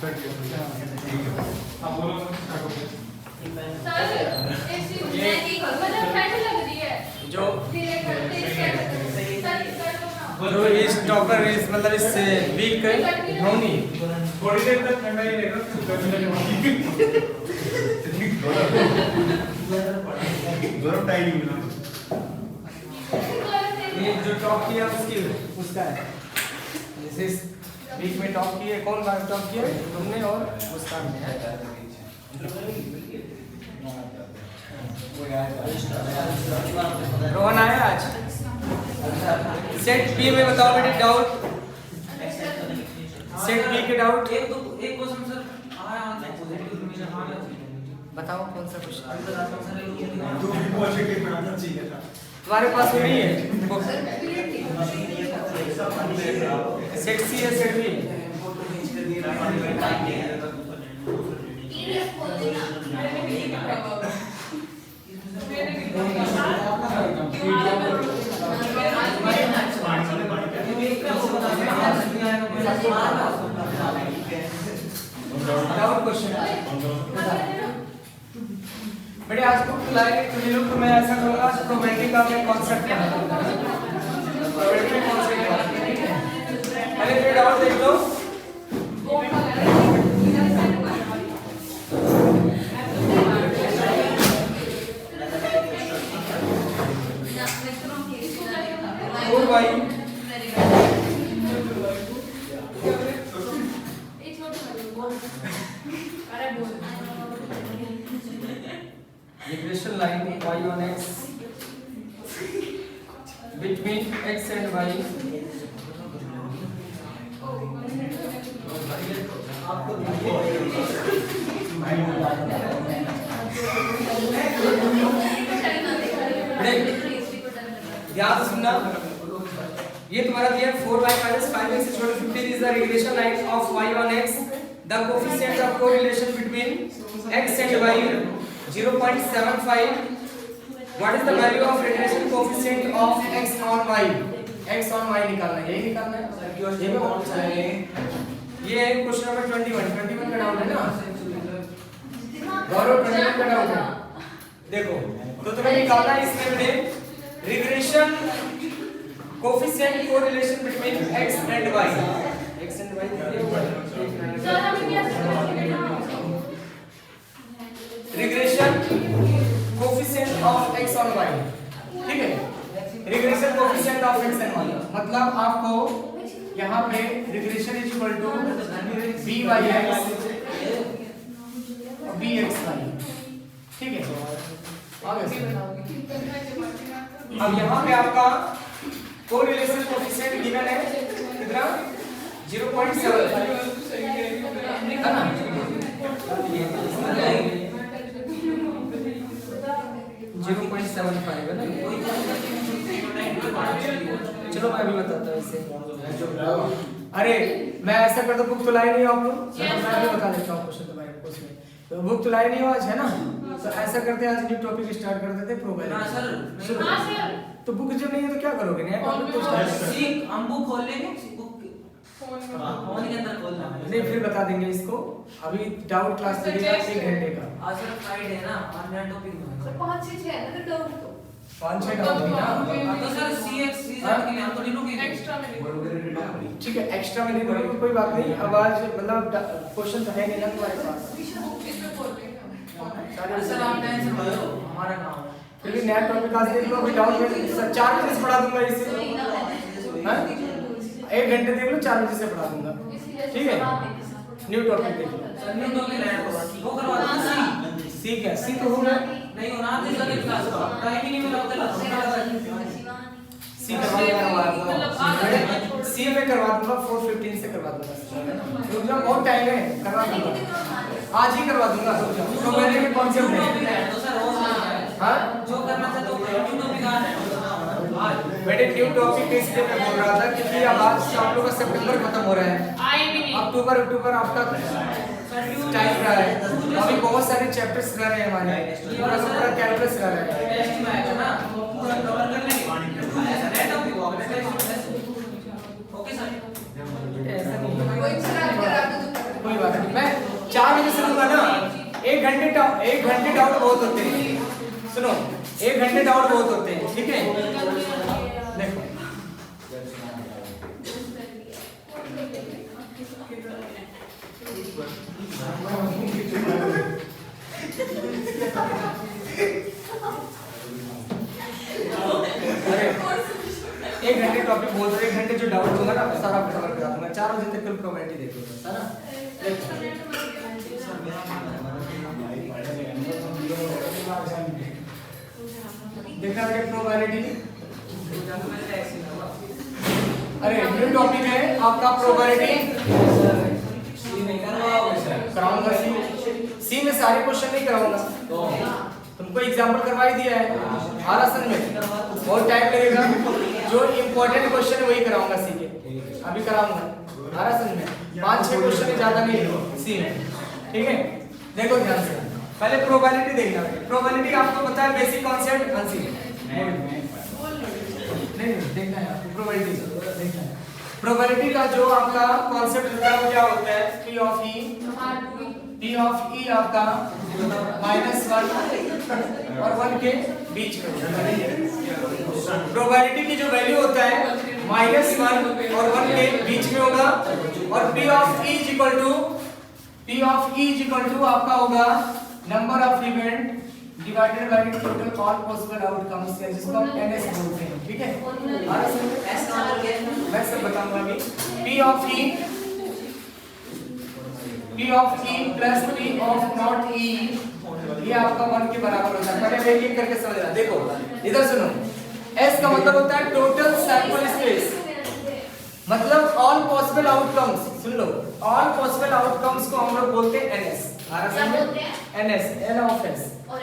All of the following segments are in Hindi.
अब बोलो जो इस टॉपर इस मतलब इस वीक धोनी थोड़ी देर तक ठंडा ही रहेगा गरम टाइम मिला ये जो टॉप किया उसकी उसका है जैसे इस वीक में टॉप किए कौन टॉप किया तुमने और मुस्कान ने रोहन आया आज सेट बी में बताओ बेटे डाउट सेट बी के डाउट एक क्वेश्चन सर आया बताओ कौन सा क्वेश्चन जो भी पहुंचे के बनाना चाहिए था तुम्हारे पास वो नहीं है सेट सी है सेट बी डाउट क्वेश्चन बेटे आज बुक लाएंगे तो ये लोग तो मैं ऐसा करूंगा प्रोबेबिलिटी का मैं कांसेप्ट पढ़ाऊंगा प्रोबेबिलिटी कांसेप्ट पहले फिर डाउट देख लो और भाई regression line y on x between x and y ध्यान से सुनना ये तुम्हारा दिया 4y minus 5x is equal to 15 is the regression line of y on x the coefficient of correlation between x and y 0.75 what is the value of regression coefficient of x on y x on y निकालना है यही निकालना है ये में और चलेंगे ये क्वेश्चन नंबर 21 का डाउट है ना गौरव 21 का डाउट है देखो तो तुम्हें निकालना है इसमें बेटे regression coefficient correlation between x and y x and y sir हमें क्या regression coefficient of x on y ठीक है regression coefficient of x and y मतलब आपको यहाँ पे regression is equal to b/x bxy ठीक है आगे अब यहाँ पे आपका कोरिलेशन कोएफिशिएंट गिवन है कितना 0.75 है ना चलो मैं अभी बताता हूँ इसे अरे मैं ऐसा करता बुक तो लाई नहीं हो आप लोग मैं अभी बता देता हूँ क्वेश्चन तुम्हारे उसमें तो बुक तो लाई नहीं हो आज है ना तो ऐसा करते आज न्यू टॉपिक स्टार्ट कर देते प्रोबेबिलिटी हां सर तो बुक जब नहीं है तो क्या करोगे नया टॉपिक तो स्टार्ट सीख हम बुक खोल लेंगे बुक फोन के अंदर खोलना है नहीं फिर बता देंगे इसको अभी डाउट क्लास लगेगा 1 घंटे का आज सर फ्राइडे है ना और नया टॉपिक में 5-6 है ना डाउट तो 5-6 डाउट है ना तो सर सीएक्स सीजन के लिए हम तो नहीं रुकेंगे एक्स्ट्रा में ठीक है एक्स्ट्रा में नहीं बोलेंगे कोई बात नहीं अब आज मतलब क्वेश्चन तो है नहीं ना तुम्हारे पास इसमें बोल रहे हैं सर आप टेंशन मत लो हमारा काम है फिर भी नया टॉपिक आज देख लो अभी डाउट में 4 बजे से पढ़ा दूंगा इसे हां 1 घंटे देख लो 4 बजे से पढ़ा दूंगा ठीक है न्यू टॉपिक देख लो सर न्यू टॉपिक लाया वो करवा देना सी क्या सी तो हो गया नहीं होना तो सर क्लास का टाइम ही नहीं मिला होता सी करवा सी में करवा दूंगा 4:15 से करवा दूंगा रुक जाओ बहुत टाइम है करवा दूंगा आज ही करवा दूंगा रुक जाओ तो मैंने के कॉन्सेप्ट है तो सर रोज हां जो करना चाहते हो न्यू टॉपिक आ रहा है बेटे न्यू टॉपिक इसलिए मैं बोल रहा था क्योंकि अब आज से आप लोगों का सितंबर खत्म हो रहा है आए भी नहीं अक्टूबर आपका टाइम रहा है अभी बहुत सारे चैप्टर्स रह रहे हैं हमारे पूरा कैलकुलस रह रहा है टेस्ट में आएगा ना पूरा कवर कर लेंगे ऐसा नया टॉपिक होगा ओके सर ऐसा नहीं है कोई शराब करा दो कोई बात नहीं, मैं 4 बजे से लूंगा ना। 1 घंटे डाउट बहुत होते हैं, सुनो 1 घंटे डाउट बहुत होते हैं, ठीक है। देखो अरे 1 घंटे टॉपिक बोल रहे, 1 घंटे जो डाउट होगा ना सारा कवर करा दूंगा। 4 बजे तक कल प्रोबेबिलिटी देख लूंगा सारा। देखा है प्रोबेबिलिटी। अरे न्यू टॉपिक है आपका प्रोबेबिलिटी। कराऊंगा सी में सारे क्वेश्चन नहीं कराऊंगा, तुमको एग्जांपल करवा ही दिया है आरासन में, बहुत टाइम लगेगा। जो इंपॉर्टेंट क्वेश्चन है वही कराऊंगा सी के, अभी कराऊंगा आरासन में 5-6 क्वेश्चन है, ज्यादा नहीं सी में, ठीक है। देखो ध्यान से, पहले प्रोबेबिलिटी देखना है। प्रोबेबिलिटी आपको पता है बेसिक कॉन्सेप्ट आंसर नहीं देखना है आपको, प्रोबेबिलिटी देखना है। प्रोबेबिलिटी का जो आपका कॉन्सेप्ट होता है वो क्या होता है, P ऑफ E आपका -1 और 1 के बीच में। प्रोबेबिलिटी की जो वैल्यू होता है -1 और 1 के बीच में होगा, और P of E equal to आपका होगा number of event divided by total all possible outcomes, जिसको हम NS बोलते हैं, ठीक है। मैं सब बताऊंगा अभी। P of E plus P of not E ये आपका 1 के बराबर होता है। पहले एक एक करके समझना। देखो इधर सुनो, S का मतलब होता है टोटल सैंपल स्पेस, मतलब ऑल पॉसिबल आउटकम्स। सुन लो, ऑल पॉसिबल आउटकम्स को हम लोग बोलते हैं NS। NS N of S और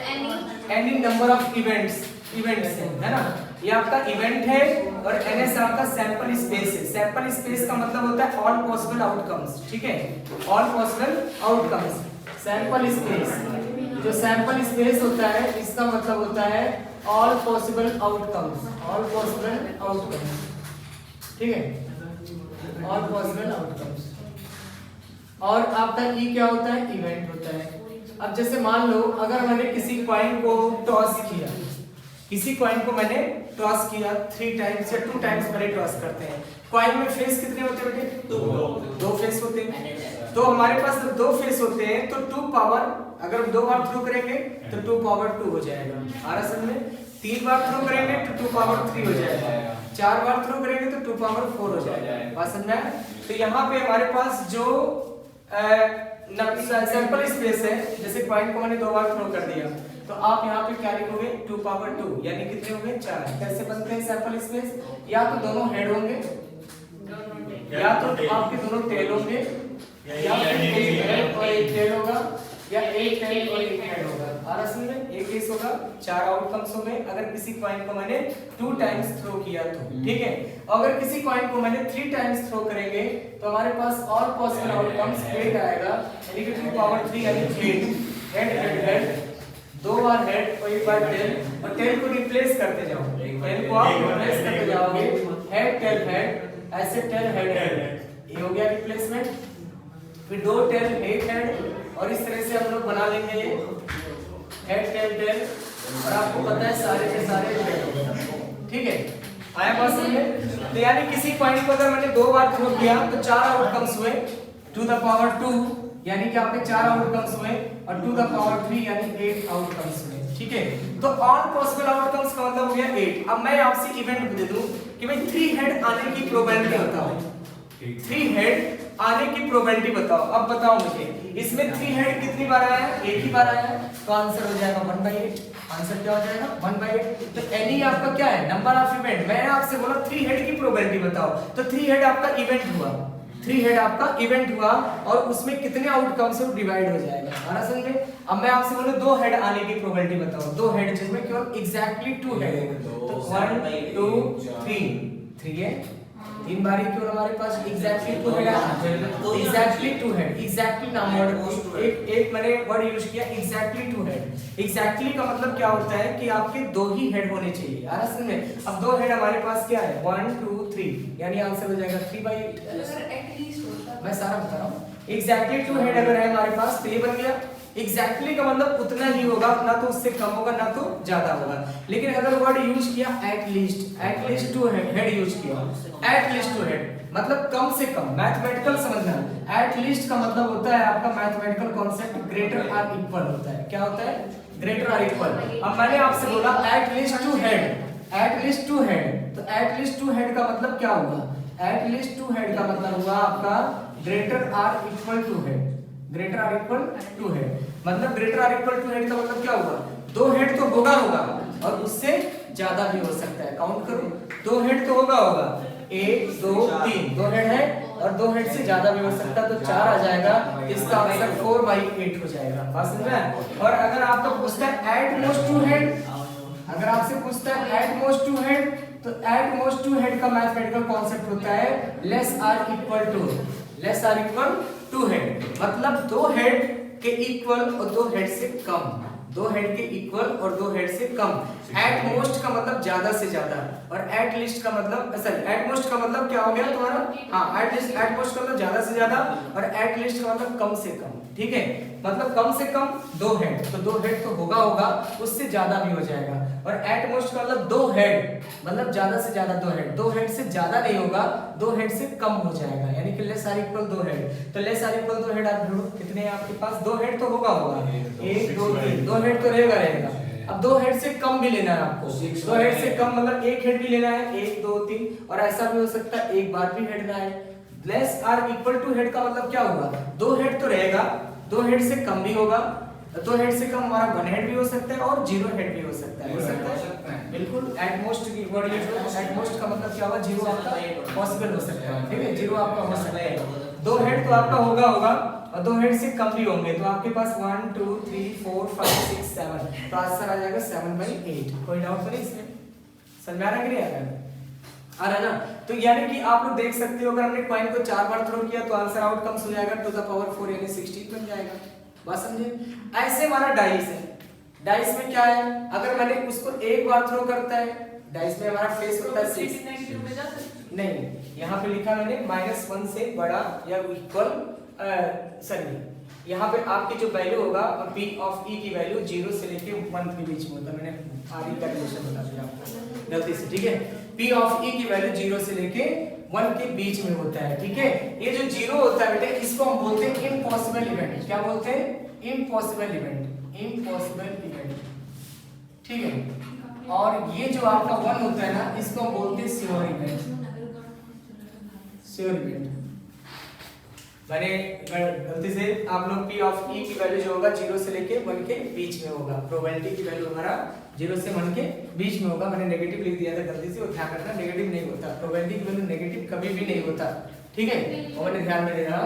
एनी नंबर ऑफ इवेंट्स है ना, ये आपका इवेंट है, और NS आपका सैंपल स्पेस है। सैंपल स्पेस का मतलब होता है ऑल पॉसिबल आउटकम्स, ठीक है। All possible outcomes sample space, जो सैंपल स्पेस होता है इसका मतलब होता है ऑल पॉसिबल आउटकम्स, ठीक है, ऑल पॉसिबल आउटकम्स। और आपका E क्या होता है, इवेंट होता है। अब जैसे मान लो अगर मैंने किसी कॉइन को टॉस किया, 3 टाइम्स या 2 टाइम्स पहले टॉस करते हैं। कॉइन में फेस कितने होते हैं बेटे, 2 फेस होते हैं। तो हमारे पास जब 2 फेस होते हैं तो 2 पावर, अगर हम 2 बार थ्रो करेंगे तो 2 पावर 2 हो जाएगा आरासन में। 3 बार थ्रो करेंगे तो 2 पावर 3 हो जाएगा। 4 बार थ्रो करेंगे तो 2 पावर 4 हो जाएगा। बात समझा? तो यहाँ पे हमारे पास जो सैंपल स्पेस है, जैसे कॉइन को मैंने 2 बार थ्रो कर दिया तो आप यहाँ पे क्या लिखोगे, 2 पावर 2 यानी कितने होंगे, 4। कैसे बनते हैं सैंपल स्पेस, या तो दोनों हेड होंगे, या तो आपके दोनों टेल होंगे, या फिर एक हेड और एक टेल होगा, या एक टेल और एक हेड होगा। और असल में एक केस होगा, 4 आउटकम्स होंगे अगर किसी कॉइन को मैंने 2 टाइम्स थ्रो किया तो, ठीक है। अगर किसी कॉइन को मैंने 3 टाइम्स थ्रो करेंगे तो हमारे पास ऑल पॉसिबल आउटकम्स 8 आएगा, यानी कि 2 पावर 3 यानी 8। हेड 2 बार हेड और 1 बार टेल, और टेल को रिप्लेस करते जाओ, टेल को आप रिप्लेस करते जाओगे, हेड टेल हेड, ऐसे टेल हेड हेड, ये हो गया रिप्लेसमेंट। फिर 2 टेल 1 हेड, और इस तरह से हम लोग बना लेंगे ये हेड टेल टेल, और आपको पता है सारे के सारे हेड, ठीक है। आया बात समझ में? तो यानी किसी कॉइन को अगर मैंने 2 बार थ्रो किया तो 4 आउटकम्स हुए, 2 द पावर 2 यानी कि आपके 4 आउटकम्स हुए, और 2 द पावर 3 यानी 8 आउटकम्स हुए, ठीक है। तो ऑल पॉसिबल आउटकम्स का मतलब हो गया 8। अब मैं आपसे इवेंट दे दूं कि भाई 3 हेड आने की प्रोबेबिलिटी बताओ, 3 हेड आने की प्रोबेबिलिटी बताओ। अब बताओ मुझे, इसमें 3 हेड कितनी बार आया, एक ही बार आया, तो आंसर हो जाएगा 1/8। आंसर क्या हो जाएगा, 1/8। तो एनी आपका क्या है, नंबर ऑफ इवेंट। मैंने आपसे बोला 3 हेड की प्रोबेबिलिटी बताओ, तो 3 हेड आपका इवेंट हुआ, 3 हेड आपका इवेंट हुआ, और उसमें कितने आउटकम्स से डिवाइड हो जाएगा, आना समझ में। अब मैं आपसे बोलूं 2 हेड आने की प्रोबेबिलिटी बताओ, 2 हेड जिसमें केवल एग्जैक्टली 2 हेड है, तो 1 2 3 है, 3 बारी क्यों हमारे पास एग्जैक्टली 2 हेड है, एग्जैक्टली 2 हेड, एग्जैक्टली नाम वर्ड, एक मैंने वर्ड यूज किया एग्जैक्टली 2 हेड। एग्जैक्टली का मतलब क्या होता है कि आपके 2 ही हेड होने चाहिए, आना समझ में। अब 2 हेड हमारे पास क्या है, 1 2 3, यानी आंसर हो जाएगा 3/8। अगर एटलीस्ट होता, मैं सारा बता रहा हूँ, एग्जैक्टली टू हेड अगर है हमारे पास तो ये बन गया। एग्जैक्टली का मतलब उतना ही होगा, ना तो उससे कम होगा ना तो ज्यादा होगा। लेकिन अगर वर्ड यूज किया at least two head use किया, एट लीस्ट टू हेड मतलब कम से कम, मैथमेटिकल समझना। एट लीस्ट का मतलब होता है आपका mathematical concept greater or equal होता है। क्या होता है? Greater or equal. अब मैंने आपसे बोला at least two head, at least two head, तो एट लीस्ट टू हेड का मतलब क्या होगा? एट लीस्ट टू हेड का मतलब हुआ आपका greater or equal to head, greater or equal to head मतलब greater or equal to head का मतलब क्या होगा? दो हेड तो होगा और उससे ज्यादा भी हो सकता है। काउंट करो, दो हेड तो होगा 1 2 3, दो हेड है और दो हेड से ज्यादा भी हो सकता है, तो 4 आ जाएगा। इसका आंसर 4/8 हो जाएगा। बात समझ में आया? और अगर आपको पूछता है एट मोस्ट टू हेड, अगर आपसे पूछता है एट मोस्ट टू हेड, तो एट मोस्ट टू हेड का मैथमेटिकल कॉन्सेप्ट होता है less or equal to, less or equal to head मतलब दो हेड के इक्वल और दो हेड से कम, दो हेड के इक्वल और दो हेड से कम। एट मोस्ट का मतलब ज्यादा से ज्यादा और एट लीस्ट का मतलब सॉरी एट मोस्ट का मतलब क्या हो गया तुम्हारा? हाँ, एट मोस्ट का मतलब ज्यादा से ज्यादा और एट लीस्ट का मतलब कम से कम। ठीक है, मतलब कम से कम दो हेड, तो दो हेड तो होगा उससे ज्यादा भी हो जाएगा। और एट मोस्ट का मतलब दो हेड मतलब ज्यादा से ज्यादा दो हेड, दो हेड से ज्यादा नहीं होगा, दो हेड से कम हो जाएगा, यानी कि लेस आर इक्वल दो हेड। तो लेस आर इक्वल दो हेड आप ढूंढो कितने हैं आपके पास? दो हेड तो होगा 1 2 3, दो हेड तो रहेगा। अब दो हेड से कम भी लेना है आपको, दो हेड से कम मतलब एक हेड भी लेना है, 1 2 3, और ऐसा भी हो सकता है एक बार भी हेड ना है। Less or equal to head का मतलब क्या होगा? दो हेड तो रहेगा, दो हेड से कम भी होगा, दो हेड से कम हमारा 1 हेड भी हो सकता है और 0 हेड भी हो सकता है। हो सकता है बिल्कुल। एट मोस्ट की वर्ड यूज करो, एट मोस्ट का मतलब क्या होगा? 0 आपका पॉसिबल हो सकता है। ठीक है, 0 आपका हो सकता है। दो हेड तो आपका होगा और दो हेड से कम भी होंगे, तो आपके पास 1 2 3 4 5 6 7, तो आंसर आ जाएगा 7/8। कोई डाउट तो नहीं इसमें? समझ में आ रहा है कि नहीं आ रहा है? आ रहा है ना? तो यानी कि आप लोग देख सकते हो अगर हमने कॉइन को 4 बार थ्रो किया तो आंसर आउटकम्स हो जाएगा टू द पावर 4 यानी 16 बन जाएगा। बात समझे? ऐसे हमारा डाइस है, डाइस में क्या है? अगर मैंने उसको एक बार थ्रो करता है, डाइस में हमारा फेस होता है 6 नहीं, यहाँ पे लिखा मैंने -1 से बड़ा या इक्वल, सॉरी यहाँ पे आपकी जो वैल्यू होगा P ऑफ E की वैल्यू 0 से लेके 1 के बीच में होता है। मैंने आरी कैलकुलेशन बता दिया आपको गलती से। ठीक है, P ऑफ E की वैल्यू 0 से लेके 1 के बीच में होता है। ठीक है, ये जो 0 होता है बेटे इसको हम बोलते हैं इम्पॉसिबल इवेंट। क्या बोलते हैं? Impossible event, impossible event. ठीक है, और ये जो आपका 1 होता है ना इसको हम बोलते हैं श्योर इवेंट, श्योर इवेंट। मैंने गलती से आप लोग P ऑफ E की वैल्यू जो होगा 0 से लेके 1 के बीच में होगा, प्रोबेबिलिटी की वैल्यू हमारा 0 से 1 के बीच में होगा। मैंने नेगेटिव लिख दिया था गलती से, वो ध्यान रखना नेगेटिव नहीं होता, प्रोबेबिलिटी की वैल्यू नेगेटिव कभी भी नहीं होता। ठीक है, और मैंने ध्यान में देना।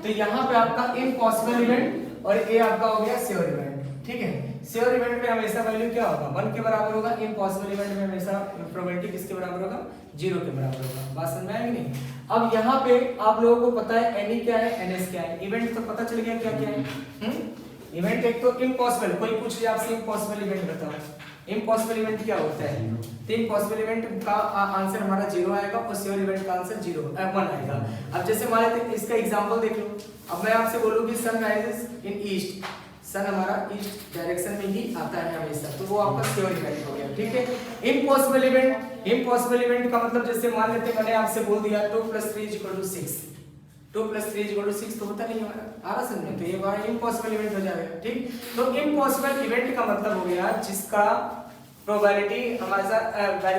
तो यहाँ पे आपका इम्पॉसिबल इवेंट और ये आपका हो गया श्योर इवेंट। ठीक है, श्योर इवेंट में हमेशा वैल्यू क्या होगा? 1 के बराबर होगा, इम्पॉसिबल इवेंट में हमेशा प्रोबेबिलिटी किसके बराबर होगा? 0 के बराबर होगा। बात समझ में आई कि नहीं? अब यहाँ पे आप लोगों को पता है NE क्या है, NS क्या है, इवेंट तो पता चल गया क्या क्या है। इवेंट एक तो इम्पॉसिबल, कोई पूछ लिया आपसे इम्पॉसिबल इवेंट बताओ, इम्पॉसिबल इवेंट क्या होता है? तो इम्पॉसिबल इवेंट का आंसर हमारा 0 आएगा और श्योर इवेंट का आंसर 1 आएगा। अब जैसे हमारे इसका एग्जांपल देख लो। अब मैं आपसे बोलूं कि सन राइजेस इन ईस्ट, सन हमारा ईस्ट डायरेक्शन में ही आता है हमेशा, तो वो आपका श्योर इवेंट हो गया। ठीक है, इम्पॉसिबल इवेंट, इम्पॉसिबल इवेंट का मतलब जैसे मान लेते मैंने आपसे बोल दिया 2 + 3 = 6, 2 + 3 = 6 तो होता नहीं हमारा, आ रहा समझ में? तो ये हमारा इम्पॉसिबल इवेंट हो जाएगा। ठीक, तो इम्पॉसिबल इवेंट का मतलब हो गया जिसका प्रोबेबिलिटी हमारा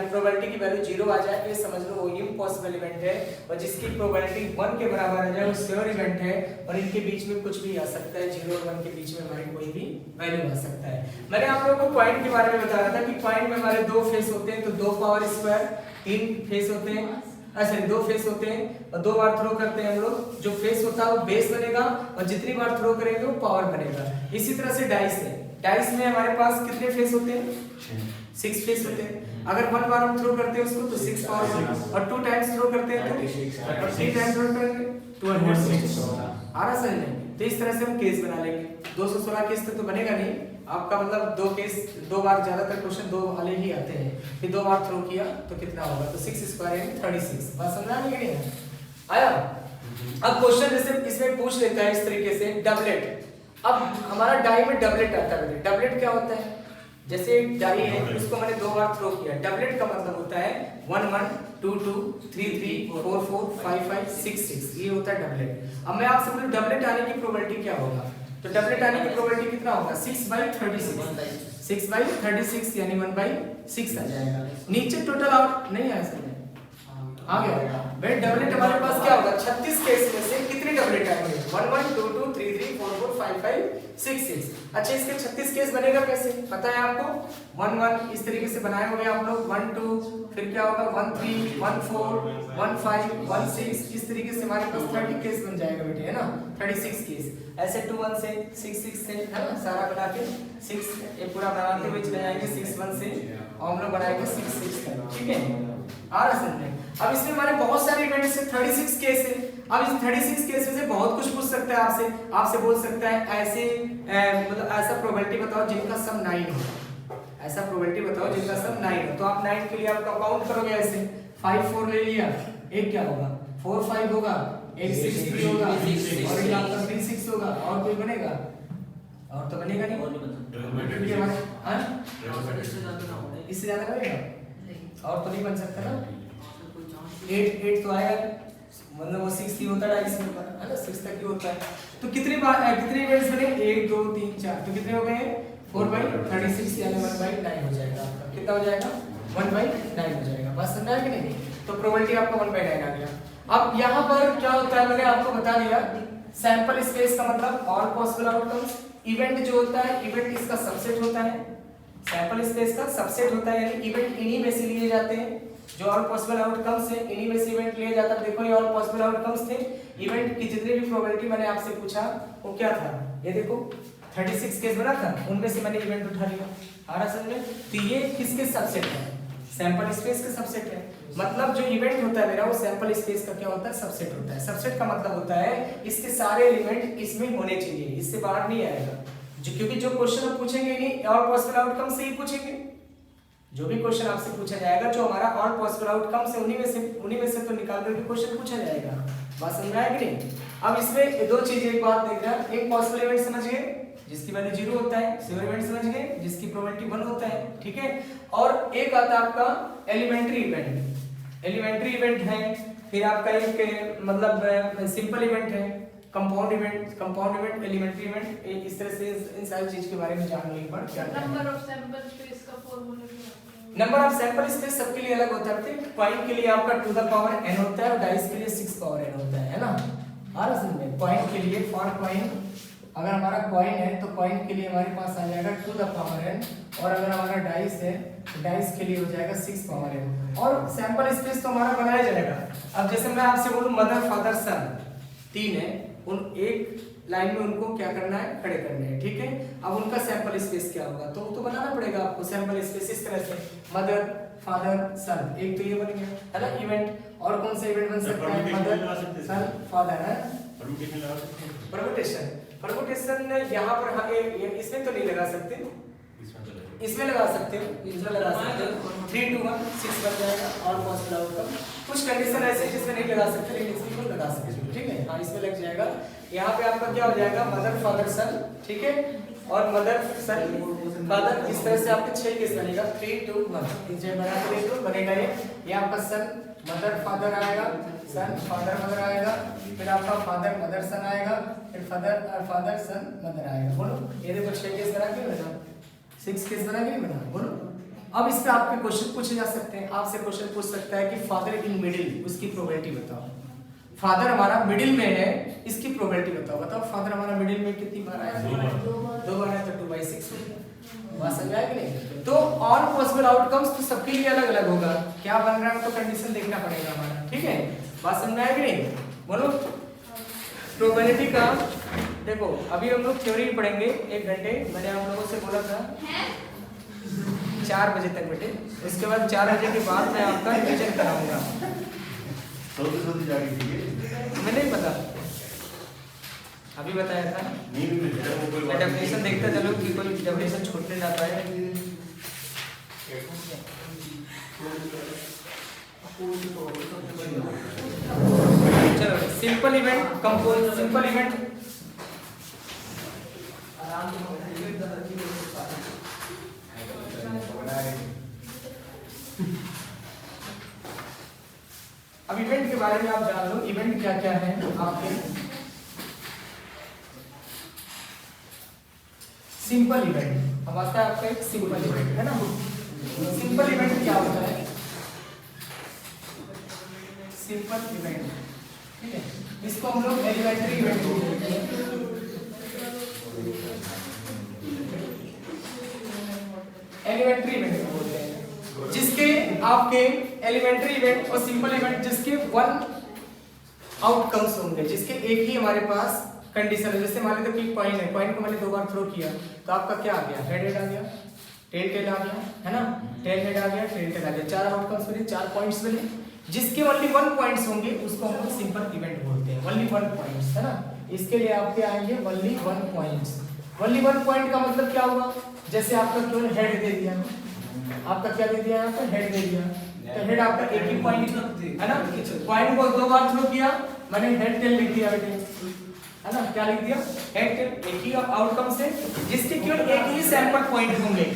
प्रोबेबिलिटी की वैल्यू 0 आ जाए, ये समझ लो वो इम्पॉसिबल इवेंट है। और जिसकी प्रोबेबिलिटी 1 के बराबर आ जाए वो श्योर इवेंट है। और इनके बीच में कुछ भी आ सकता है, 0 और 1 के बीच में हमारी कोई भी वैल्यू आ सकता है। मैंने आप लोगों को पॉइंट के बारे में बताया था कि पॉइंट में हमारे 2 फेस होते हैं, तो 2 पावर स्क्वायर 3 फेस होते हैं, अच्छा 2 फेस होते हैं और 2 बार थ्रो करते हैं हम लोग। जो फेस होता है वो बेस बनेगा और जितनी बार थ्रो करेंगे वो पावर बनेगा। इसी तरह से डाइस है, डाइस में हमारे पास कितने फेस होते हैं? 6 फेस होते हैं। अगर 1 बार हम थ्रो करते हैं उसको तो 6 पावर, और 2 टाइम्स थ्रो करते हैं तो, और 3 टाइम्स थ्रो करेंगे 216 आ रहा सही नहीं? तो इस तरह से हम केस बना लेंगे। 216 केस तक तो बनेगा नहीं आपका, मतलब 2 केस 2 बार, ज्यादातर क्वेश्चन 2 वाले ही आते हैं कि 2 बार थ्रो किया तो कितना होगा, तो 6² यानी 36। बात समझ आ गई कि नहीं आया? अब क्वेश्चन जैसे इसमें पूछ लेता है इस तरीके से डबलेट। अब हमारा डाई में डबलेट आता है। डबलेट क्या होता है? जैसे डाई है उसको मैंने 2 बार थ्रो किया। डबलेट का मतलब होता है 1 1 2 2 3 3 4 4 5 5 6 6, ये होता है डबलेट। अब मैं आपसे बोलूं डबलेट आने की प्रोबेबिलिटी क्या होगा, तो डबलेट आने की प्रोबेबिलिटी कितना होगा? 6/36, 6/36 यानी 1/6 आ जाएगा। नीचे टोटल आउट नहीं आया सर, आ गया भाई। डबलेट हमारे पास क्या होगा? 36 केस में से कितने डबलेट आएंगे? 1 1 2 2 3 3 4 4 5 5 6 6। अच्छा, इसके 36 केस बनेगा कैसे पता है आपको? 1 1 इस तरीके से बनाए होंगे आप लोग, 1 2, फिर क्या होगा 1 3 1 4 1 5 1 6, इस तरीके से हमारे पास 30 केस बन जाएगा बेटे, है ना? 36 केस ऐसे 2 1 से 6 6 से, है ना? सारा बना के 6 ये पूरा बनाते हुए चले जाएंगे 6 1 से, और हम लोग बनाएंगे 6 6 तक, ठीक है? आ रहा समझ में? अब इसमें हमारे बहुत सारे इवेंट्स है, 36 केस है। अब इस 36 केस में से बहुत कुछ पूछ सकता है आपसे। आपसे बोल सकता है ऐसे मतलब ऐसा प्रोबेबिलिटी बताओ जिनका सम 9 हो, ऐसा प्रोबेबिलिटी बताओ जिनका सम 9 हो। तो आप 9 के लिए आपका काउंट करोगे ऐसे, 5 4 ले लिया, एक क्या होगा 4 5 होगा, एक 6 3 होगा, और एक आपका 3 6 होगा, और कोई बनेगा? और तो बनेगा नहीं, और नहीं ये हमारे हां इससे ज्यादा ना होगा। इससे ज्यादा बनेगा और तो नहीं बन सकता ना। कोई चांस 8 8 तो आएगा, मतलब वो 6 ही होता है, 2.5 में है ना, 6 तक ही होता है। तो कितनी बार कितने इवेंट्स बने? 1 2 3 4, तो कितने हो गए? 4/36 यानी 1/9 हो जाएगा आपका। कितना हो जाएगा? 1/9 हो जाएगा। बस समझ आया कि नहीं? तो प्रोबेबिलिटी आपका 1/9 आ गया। अब यहाँ पर क्या होता है मैंने आपको बता दिया, सैंपल स्पेस का मतलब ऑल पॉसिबल आउटकम्स। इवेंट जो होता है, इवेंट इसका सबसेट होता है, सैंपल स्पेस का सबसेट होता है, यानी इवेंट इन्हीं में से लिए जाते हैं जो ऑल पॉसिबल आउटकम्स है, इन्हीं में से इवेंट लिए जाता है। देखो ये ऑल पॉसिबल आउटकम्स थे, इवेंट की जितनी भी प्रोबेबिलिटी मैंने आपसे पूछा वो क्या था, ये देखो 36 केस बना था, उनमें से मैंने इवेंट उठा लिया। आ रहा समझ में? तो ये किसके सबसेट है? सैंपल स्पेस का सबसेट है। मतलब जो इवेंट होता है मेरा वो सैंपल स्पेस का क्या होता है? सबसेट होता है। सबसेट का मतलब होता है इसके सारे एलिमेंट इसमें होने चाहिए, इससे बाहर नहीं आएगा। क्योंकि जो क्वेश्चन हम पूछेंगे नहीं ऑल पॉसिबल आउटकम से ही पूछेंगे। जो भी क्वेश्चन आपसे पूछा जाएगा जो हमारा ऑल पॉसिबल आउटकम से उन्हीं में से तो निकाल करके क्वेश्चन पूछा जाएगा। बात समझ में आया कि नहीं? अब इसमें दो चीजें, एक बात देख रहा, एक पॉसिबल इवेंट समझ गए जिसकी वैल्यू 0 होता है, सिंगल इवेंट समझ गए जिसकी प्रोबेबिलिटी 1 होता है, ठीक है? और एक आता है आपका एलिमेंट्री इवेंट। एलिमेंट्री इवेंट है, फिर आपका एक मतलब सिंपल इवेंट है, कंपाउंड इवेंट, एलिमेंट्री इवेंट। इस तरह से इन सारी चीज के बारे में जान लेंगे। पर क्या नंबर ऑफ सैंपल स्पेस का फार्मूला क्या है? नंबर ऑफ सैंपल स्पेस सबके लिए अलग होता है। पॉइंट के लिए आपका टू द पावर n होता है और डाइस के लिए 6 पावर n होता है ना? आ रहा समझ में? पॉइंट के लिए फॉर कॉइन, अगर हमारा कॉइन है तो कॉइन के लिए हमारे पास आ जाएगा टू द पावर n, और अगर हमारा डाइस है तो डाइस के लिए हो जाएगा 6 पावर n। और सैंपल स्पेस तो हमारा बनाया जाएगा। अब जैसे मैं आपसे बोलूं मदर फादर सन 3 है, उन एक लाइन में उनको क्या करना है? खड़े करने हैं, ठीक है? अब उनका सैंपल स्पेस क्या होगा? तो बनाना पड़ेगा आपको सैंपल स्पेस इस तरह से, मदर फादर सन, एक तो ये बन गया है ना इवेंट। और कौन सा इवेंट बन सकता है? मदर सन फादर है, परमुटेशन यहाँ पर हाँ इसमें तो नहीं लगा सकते, इसमें लगा सकते हो, इसमें लगा सकते हो। 3 2 1 6 बन जाएगा और पॉसिबल आउटकम। कुछ कंडीशन ऐसे जिसमें नहीं लगा सकते लेकिन इसमें को लगा सकते हो, ठीक है? हाँ इसमें लग जाएगा। यहाँ पे आपका क्या हो जाएगा? मदर फादर सन, ठीक है? और मदर सन फादर, इस तरह से आपके 6 केस बनेगा। 3 2 1 इसे बना के देखो बनेगा ये आपका सन मदर फादर आएगा, सन फादर मदर आएगा, फिर आपका फादर मदर सन आएगा, फिर फादर सन मदर आएगा। बोलो ये देखो 6 केस बना के बना, 6 केस बना के बना। बोलो अब इस पे आपके क्वेश्चन पूछे जा सकते हैं। आपसे क्वेश्चन पूछ सकता है कि फादर इन मिडिल, उसकी प्रोबेबिलिटी बताओ। फादर हमारा मिडिल में है, इसकी प्रोबेबिलिटी बताओ। बताओ फादर हमारा मिडिल में कितनी बार आया? 2 बार आया, तो 2/6 हो गया। बात समझ आया कि नहीं? तो ऑल पॉसिबल आउटकम्स तो सबके लिए अलग अलग होगा, क्या बन रहा है तो कंडीशन देखना पड़ेगा हमारा, ठीक है? बात समझ आया कि नहीं? बोलो प्रोबेबिलिटी का देखो अभी हम लोग थ्योरी पढ़ेंगे 1 घंटे। मैंने आप लोगों से बोला था 4 बजे तक बेटे, उसके बाद 4 बजे के बाद मैं आपका रिवीजन कराऊंगा। मैं नहीं पता, अभी बताया था। मैं डेफिनेशन देखता चलो कि कोई डेफिनेशन छूटने ना पाए। चलो simple event compose simple event अब इवेंट के बारे में आप जान लो इवेंट क्या क्या है आपके सिंपल इवेंट अब आता है आपका एक सिंपल इवेंट है ना सिंपल इवेंट क्या होता है सिंपल इवेंट ठीक है इसको हम लोग एलिमेंट्री इवेंट बोलते हैं एलिमेंट्री इवेंट बोलते हैं जिसके आपके एलिमेंट्री इवेंट और सिंपल इवेंट जिसके वन आउटकम्स होंगे जिसके एक ही हमारे पास कंडीशन है जैसे मान लीजिए कि कॉइन है कॉइन को मैंने 2 बार थ्रो किया तो आपका क्या आ गया हेड हेड आ गया टेल टेल आ गया है ना टेल हेड आ गया टेल टेल आ गया 4 आउटकम्स मिले 4 पॉइंट्स मिले जिसके ओनली 1 पॉइंट्स होंगे उसको हम लोग सिंपल इवेंट बोलते हैं ओनली 1 पॉइंट्स है ना इसके लिए आपके आएंगे ओनली 1 पॉइंट्स ओनली 1 पॉइंट का मतलब क्या हुआ जैसे आपका केवल हेड दे दिया आपका क्या दे दिया यहाँ पे हेड दे दिया तो हेड आपका एक ही पॉइंट है ना पॉइंट को 2 बार थ्रो किया मैंने हेड टेल लिख दिया बेटे है ना क्या लिख दिया हेड टेल एक ही आउटकम से जिसके केवल एक ही सैंपल पॉइंट होंगे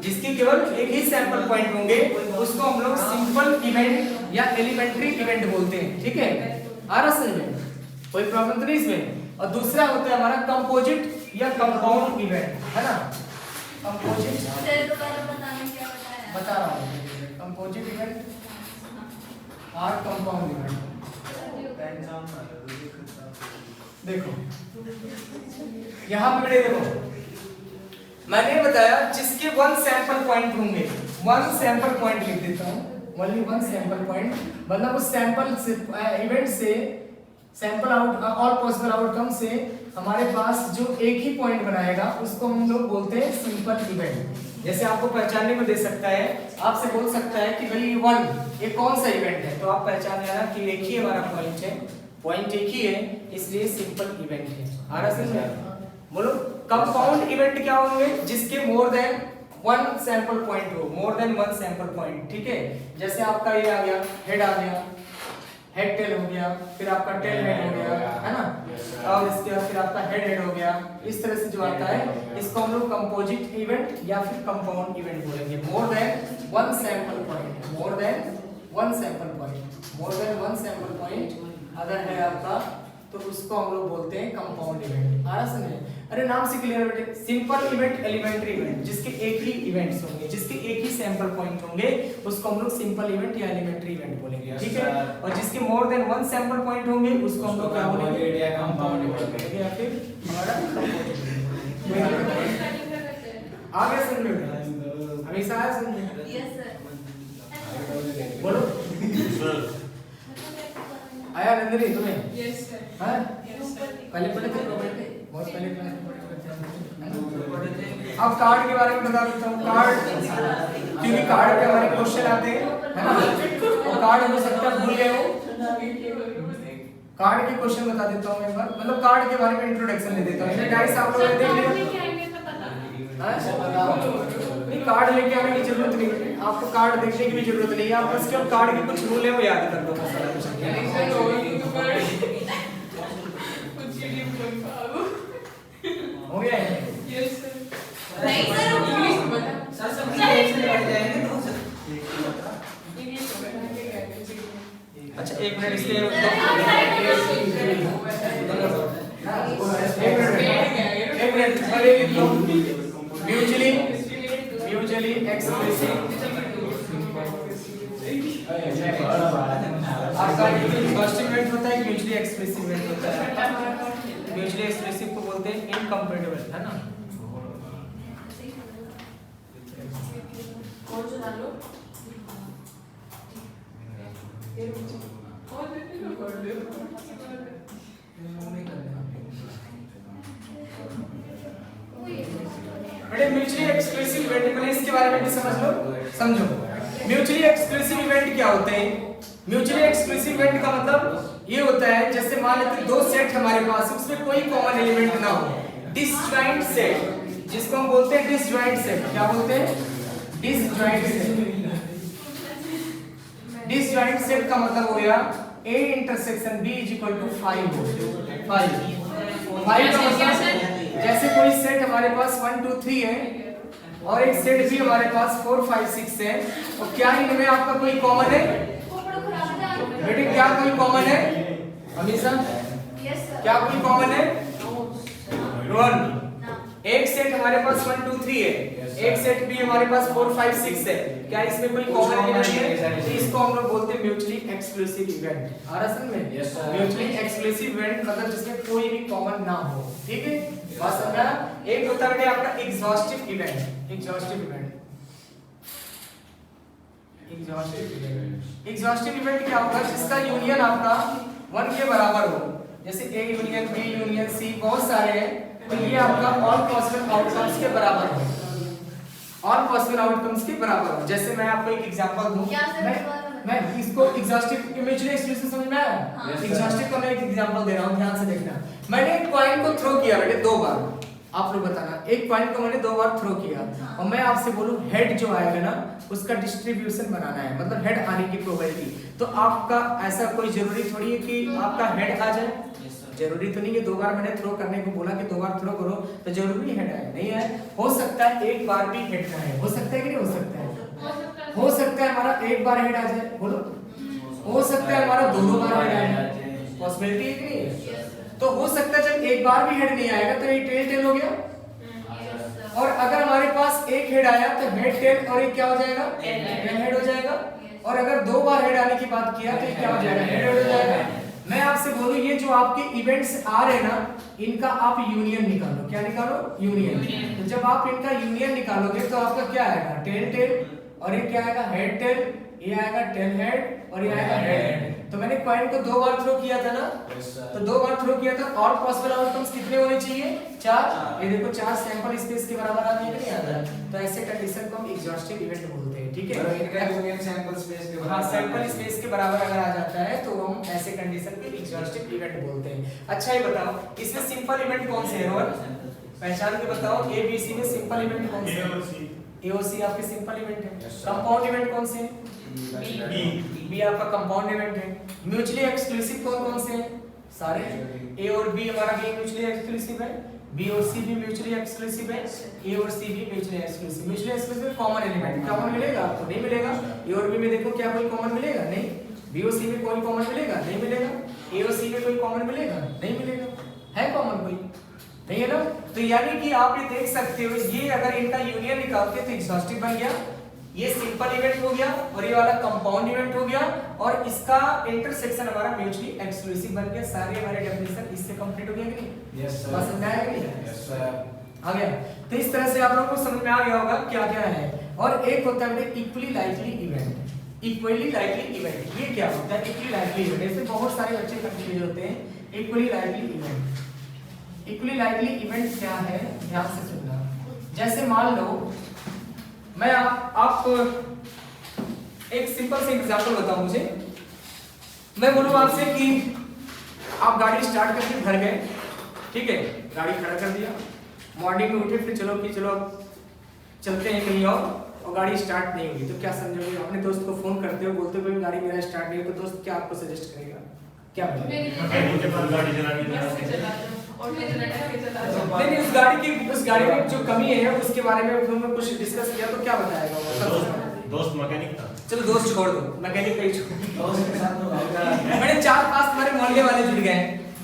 जिसके केवल एक ही सैंपल पॉइंट होंगे उसको हम लोग सिंपल इवेंट या एलिमेंट्री इवेंट बोलते हैं ठीक है आ रहा समझ में कोई प्रॉब्लम तो नहीं इसमें और दूसरा होता है हमारा कंपोजिट या कंपाउंड इवेंट है ना कंपोजिट बता रहा हूँ कंपोजिट इवेंट और कंपाउंड इवेंट देखो यहाँ पे बेटे देखो मैंने बताया जिसके 1 सैंपल पॉइंट होंगे 1 सैंपल पॉइंट लिख देता हूँ ओनली 1 सैंपल पॉइंट मतलब उस सैंपल से इवेंट से sample out all possible outcome से हमारे पास जो एक ही पॉइंट बनाएगा उसको हम लोग बोलते हैं सिंपल इवेंट जैसे आपको पहचानने में दे सकता है आपसे बोल सकता है कि भाई 1 ये कौन सा इवेंट है तो आप पहचान लेना कि एक ही हमारा पॉइंट है पॉइंट एक ही है इसलिए सिंपल इवेंट है आ रहा समझ में बोलो कंपाउंड इवेंट क्या होंगे जिसके मोर देन 1 सैंपल पॉइंट हो मोर देन 1 सैंपल पॉइंट ठीक है जैसे आपका ये आ गया हेड आ गया हेड टेल हो गया फिर आपका टेल हेड हो गया है ना और इसके बाद फिर आपका हेड हेड हो गया इस तरह से जो आता है इसको हम लोग कंपोजिट इवेंट या फिर कंपाउंड इवेंट बोलेंगे more than 1 sample point more than 1 sample point अगर है आपका तो उसको हम लोग बोलते हैं कंपाउंड इवेंट आ रहा समझ अरे नाम से क्लियर बेटे सिंपल इवेंट एलिमेंट्री इवेंट जिसके एक ही इवेंट्स होंगे जिसके एक ही सैंपल पॉइंट होंगे उसको हम लोग सिंपल इवेंट या एलिमेंट्री इवेंट बोलेंगे ठीक है और जिसके मोर देन 1 सैंपल पॉइंट होंगे उसको हम लोग क्या बोलेंगे कंपाउंड इवेंट बोलेंगे या फिर हमारा आ गया समझ में हमेशा आया समझ में यस सर बोलो आया नंदनी तुम्हें यस सर हां यस सर पहले पढ़े थे बहुत पहले क्लास में पढ़े थे अब कार्ड के बारे में बता देता हूँ कार्ड क्योंकि कार्ड पे हमारे क्वेश्चन आते हैं है ना और कार्ड हो सकता है भूल गए हो कार्ड के क्वेश्चन बता देता हूँ एक बार मतलब कार्ड के बारे में इंट्रोडक्शन दे देता हूँ गाइस आप लोग देख लिया नहीं कार्ड लेके आने की जरूरत नहीं है आपको कार्ड देखने की भी जरूरत नहीं है आप बस केवल कार्ड के कुछ रूल है वो याद कर लो बस सारा कुछ हो गया है यस सर नहीं सर इंग्लिश में बता सर सब इंग्लिश में पढ़ जाएंगे तो सर इंग्लिश अच्छा एक मिनट इसलिए एक मिनट पहले लिख लो म्यूचुअली एक्सप्रेसिव आपका फर्स्ट इवेंट होता है म्यूचुअली एक्सप्रेसिव इवेंट होता है म्यूचुअली एक्सप्रेसिव को बोलते हैं इनकम्पैटिबल है ना और जो डालो और देखिए लो कर दे बेटे म्यूचुअली एक्सक्लूसिव इवेंट पहले इसके बारे में भी समझ लो समझो म्यूचुअली एक्सक्लूसिव इवेंट क्या होते हैं म्यूचुअली एक्सक्लूसिव इवेंट का मतलब ये होता है जैसे मान लेते दो सेट हमारे पास उसमें कोई कॉमन एलिमेंट ना हो डिसजॉइंट सेट जिसको हम बोलते हैं डिसजॉइंट सेट क्या बोलते हैं डिसजॉइंट सेट डिसजॉइंट सेट का मतलब हो गया A intersection B is equal to 5 हो 5 का मतलब जैसे कोई सेट हमारे पास 1 2 3 है और एक सेट भी हमारे पास 4 5 6 है, तो क्या इनमें आपका कोई कॉमन है बेटे? क्या कोई कॉमन है हमेशा? क्या कोई कॉमन है? रोहन, एक सेट हमारे पास 1 2 3 है, एक सेट भी हमारे पास 4 5 6 है, क्या इसमें कोई कॉमन एलिमेंट है? तो इसको हम लोग बोलते हैं म्यूचुअली एक्सक्लूसिव इवेंट। आ रहा समझ में? म्यूचुअली एक्सक्लूसिव इवेंट मतलब जिसमें कोई भी कॉमन ना हो, ठीक है? बात समझ आया? एक होता है आपका exhaustive event. Exhaustive event exhaustive event क्या होगा? जिसका यूनियन आपका 1 के बराबर हो, जैसे A union B union C बहुत सारे हैं, तो ये आपका ऑल पॉसिबल आउटकम्स के बराबर हो, ऑल पॉसिबल आउटकम्स के बराबर हो। जैसे मैं आपको एक एग्जांपल दूं, मैं इसको एग्जॉस्टिव म्यूचुअली एक्सक्लूसिव समझ में आया? एग्जॉस्टिव का मैं एक एग्जांपल दे रहा हूं, ध्यान से देखना। मैंने एक कॉइन को थ्रो किया बेटे 2 बार, आप लोग बताना, एक कॉइन को मैंने 2 बार थ्रो किया और मैं आपसे बोलूं हेड जो आएगा ना उसका डिस्ट्रीब्यूशन बनाना है, मतलब हेड आने की प्रोबेबिलिटी। तो आपका ऐसा कोई जरूरी थोड़ी है कि आपका हेड आ जाए, जरूरी तो नहीं है। 2 बार मैंने थ्रो करने को बोला कि 2 बार थ्रो करो तो जरूरी हेड आए, नहीं है। हो सकता है एक बार भी हेड ना है, हो सकता है कि नहीं हो सकता है? हो सकता है हमारा एक बार हेड आ जाए, बोलो। हो सकता है हमारा 2 बार हेड आ जाए, पॉसिबिलिटी है कि नहीं? तो हो सकता है जब एक बार भी हेड नहीं आएगा तो ये टेल टेल हो गया, और अगर हमारे पास एक हेड आया तो हेड टेल और एक क्या हो जाएगा? टेल हेड हो जाएगा। और अगर 2 बार हेड आने की बात किया तो ये क्या हो जाएगा? हेड हो जाएगा। मैं आपसे बोलूं ये जो आपके इवेंट्स आ रहे हैं ना, इनका आप यूनियन निकालो। क्या निकालो? यूनियन। तो जब आप इनका यूनियन निकालोगे तो आपका क्या आएगा? टेल टेल, और ये क्या आएगा? हेड टेल, ये आएगा टेल हेड और ये आएगा हेड हेड। तो मैंने कॉइन को 2 बार थ्रो किया था ना, तो 2 बार थ्रो किया था, और पॉसिबल आउटकम्स कितने होने चाहिए? 4। ये देखो 4 सैंपल स्पेस के बराबर आ गया, नहीं आ रहा? तो ऐसे कंडीशन को हम एग्जॉस्टिव इवेंट बोलते हैं, ठीक है? इनका यूनियन सैंपल स्पेस के बराबर, हां, सैंपल स्पेस के बराबर अगर आ जाता है तो हम ऐसे कंडीशन को एग्जॉस्टिव इवेंट बोलते हैं। अच्छा ये बताओ इसमें सिंपल इवेंट कौन से हैं रोहन? पहचान के बताओ, A B C में सिंपल इवेंट कौन से हैं? A और C आपके सिंपल इवेंट है। कंपाउंड इवेंट कौन से हैं? B आपका कंपाउंड इवेंट है। म्यूचुअली एक्सक्लूसिव कौन से हैं? सारे। A और B हमारा भी म्यूचुअली एक्सक्लूसिव है, B और C भी म्यूचुअली एक्सक्लूसिव है, A और C भी mutually exclusive. Mutually exclusive common element common मिलेगा आपको? नहीं मिलेगा। A और B में देखो क्या कोई कॉमन मिलेगा? नहीं। B और C में कोई कॉमन मिलेगा? नहीं मिलेगा। A और C में कोई कॉमन मिलेगा? नहीं मिलेगा। है कॉमन कोई? नहीं है ना। तो यानी कि आप ये देख सकते हो, ये अगर इनका यूनियन निकालते तो एग्जॉस्टिव बन गया, ये सिंपल इवेंट हो गया, और ये वाला कंपाउंड इवेंट हो गया, और इसका इंटरसेक्शन हमारा म्यूचुअली एक्सक्लूसिव बन गया। सारे हमारे डेफिनेशन इससे कंप्लीट हो गया कि नहीं? Yes sir. बात समझ आया कि नहीं? Yes sir. आ गया। तो इस तरह से आप लोगों को समझ में आ गया होगा क्या क्या है। और एक होता है equally likely event. Equally likely event ये क्या होता है? इक्वली लाइकली इवेंट, इसमें बहुत सारे बच्चे कंफ्यूज होते हैं। Equally likely event, equally likely event क्या है, ध्यान से सुनना। जैसे मान लो मैं आप एक सिंपल से एग्जांपल बताऊं मुझे। मैं बोलूं आपसे कि आप गाड़ी स्टार्ट करके घर गए, ठीक है, गाड़ी खड़ा कर दिया, मॉर्निंग में उठे, फिर चलो चलते हैं कहीं और गाड़ी स्टार्ट नहीं होगी, तो क्या समझोगे? अपने दोस्त को फोन करते हो, बोलते हो गाड़ी मेरा स्टार्ट नहीं हो, तो दोस्त क्या आपको सजेस्ट करेगा? क्या मैकेनिक के पास गाड़ी चलानी नहीं, उस गाड़ी में जो कमी है उसके बारे में तुमने कुछ डिस्कस किया तो क्या बताएगा वो? दोस्त मैकेनिक था। चलो दोस्त छोड़ दो, मैकेनिक पे ही छोड़। मैंने 4-5 तुम्हारे मोहल्ले वाले जुड़ गए,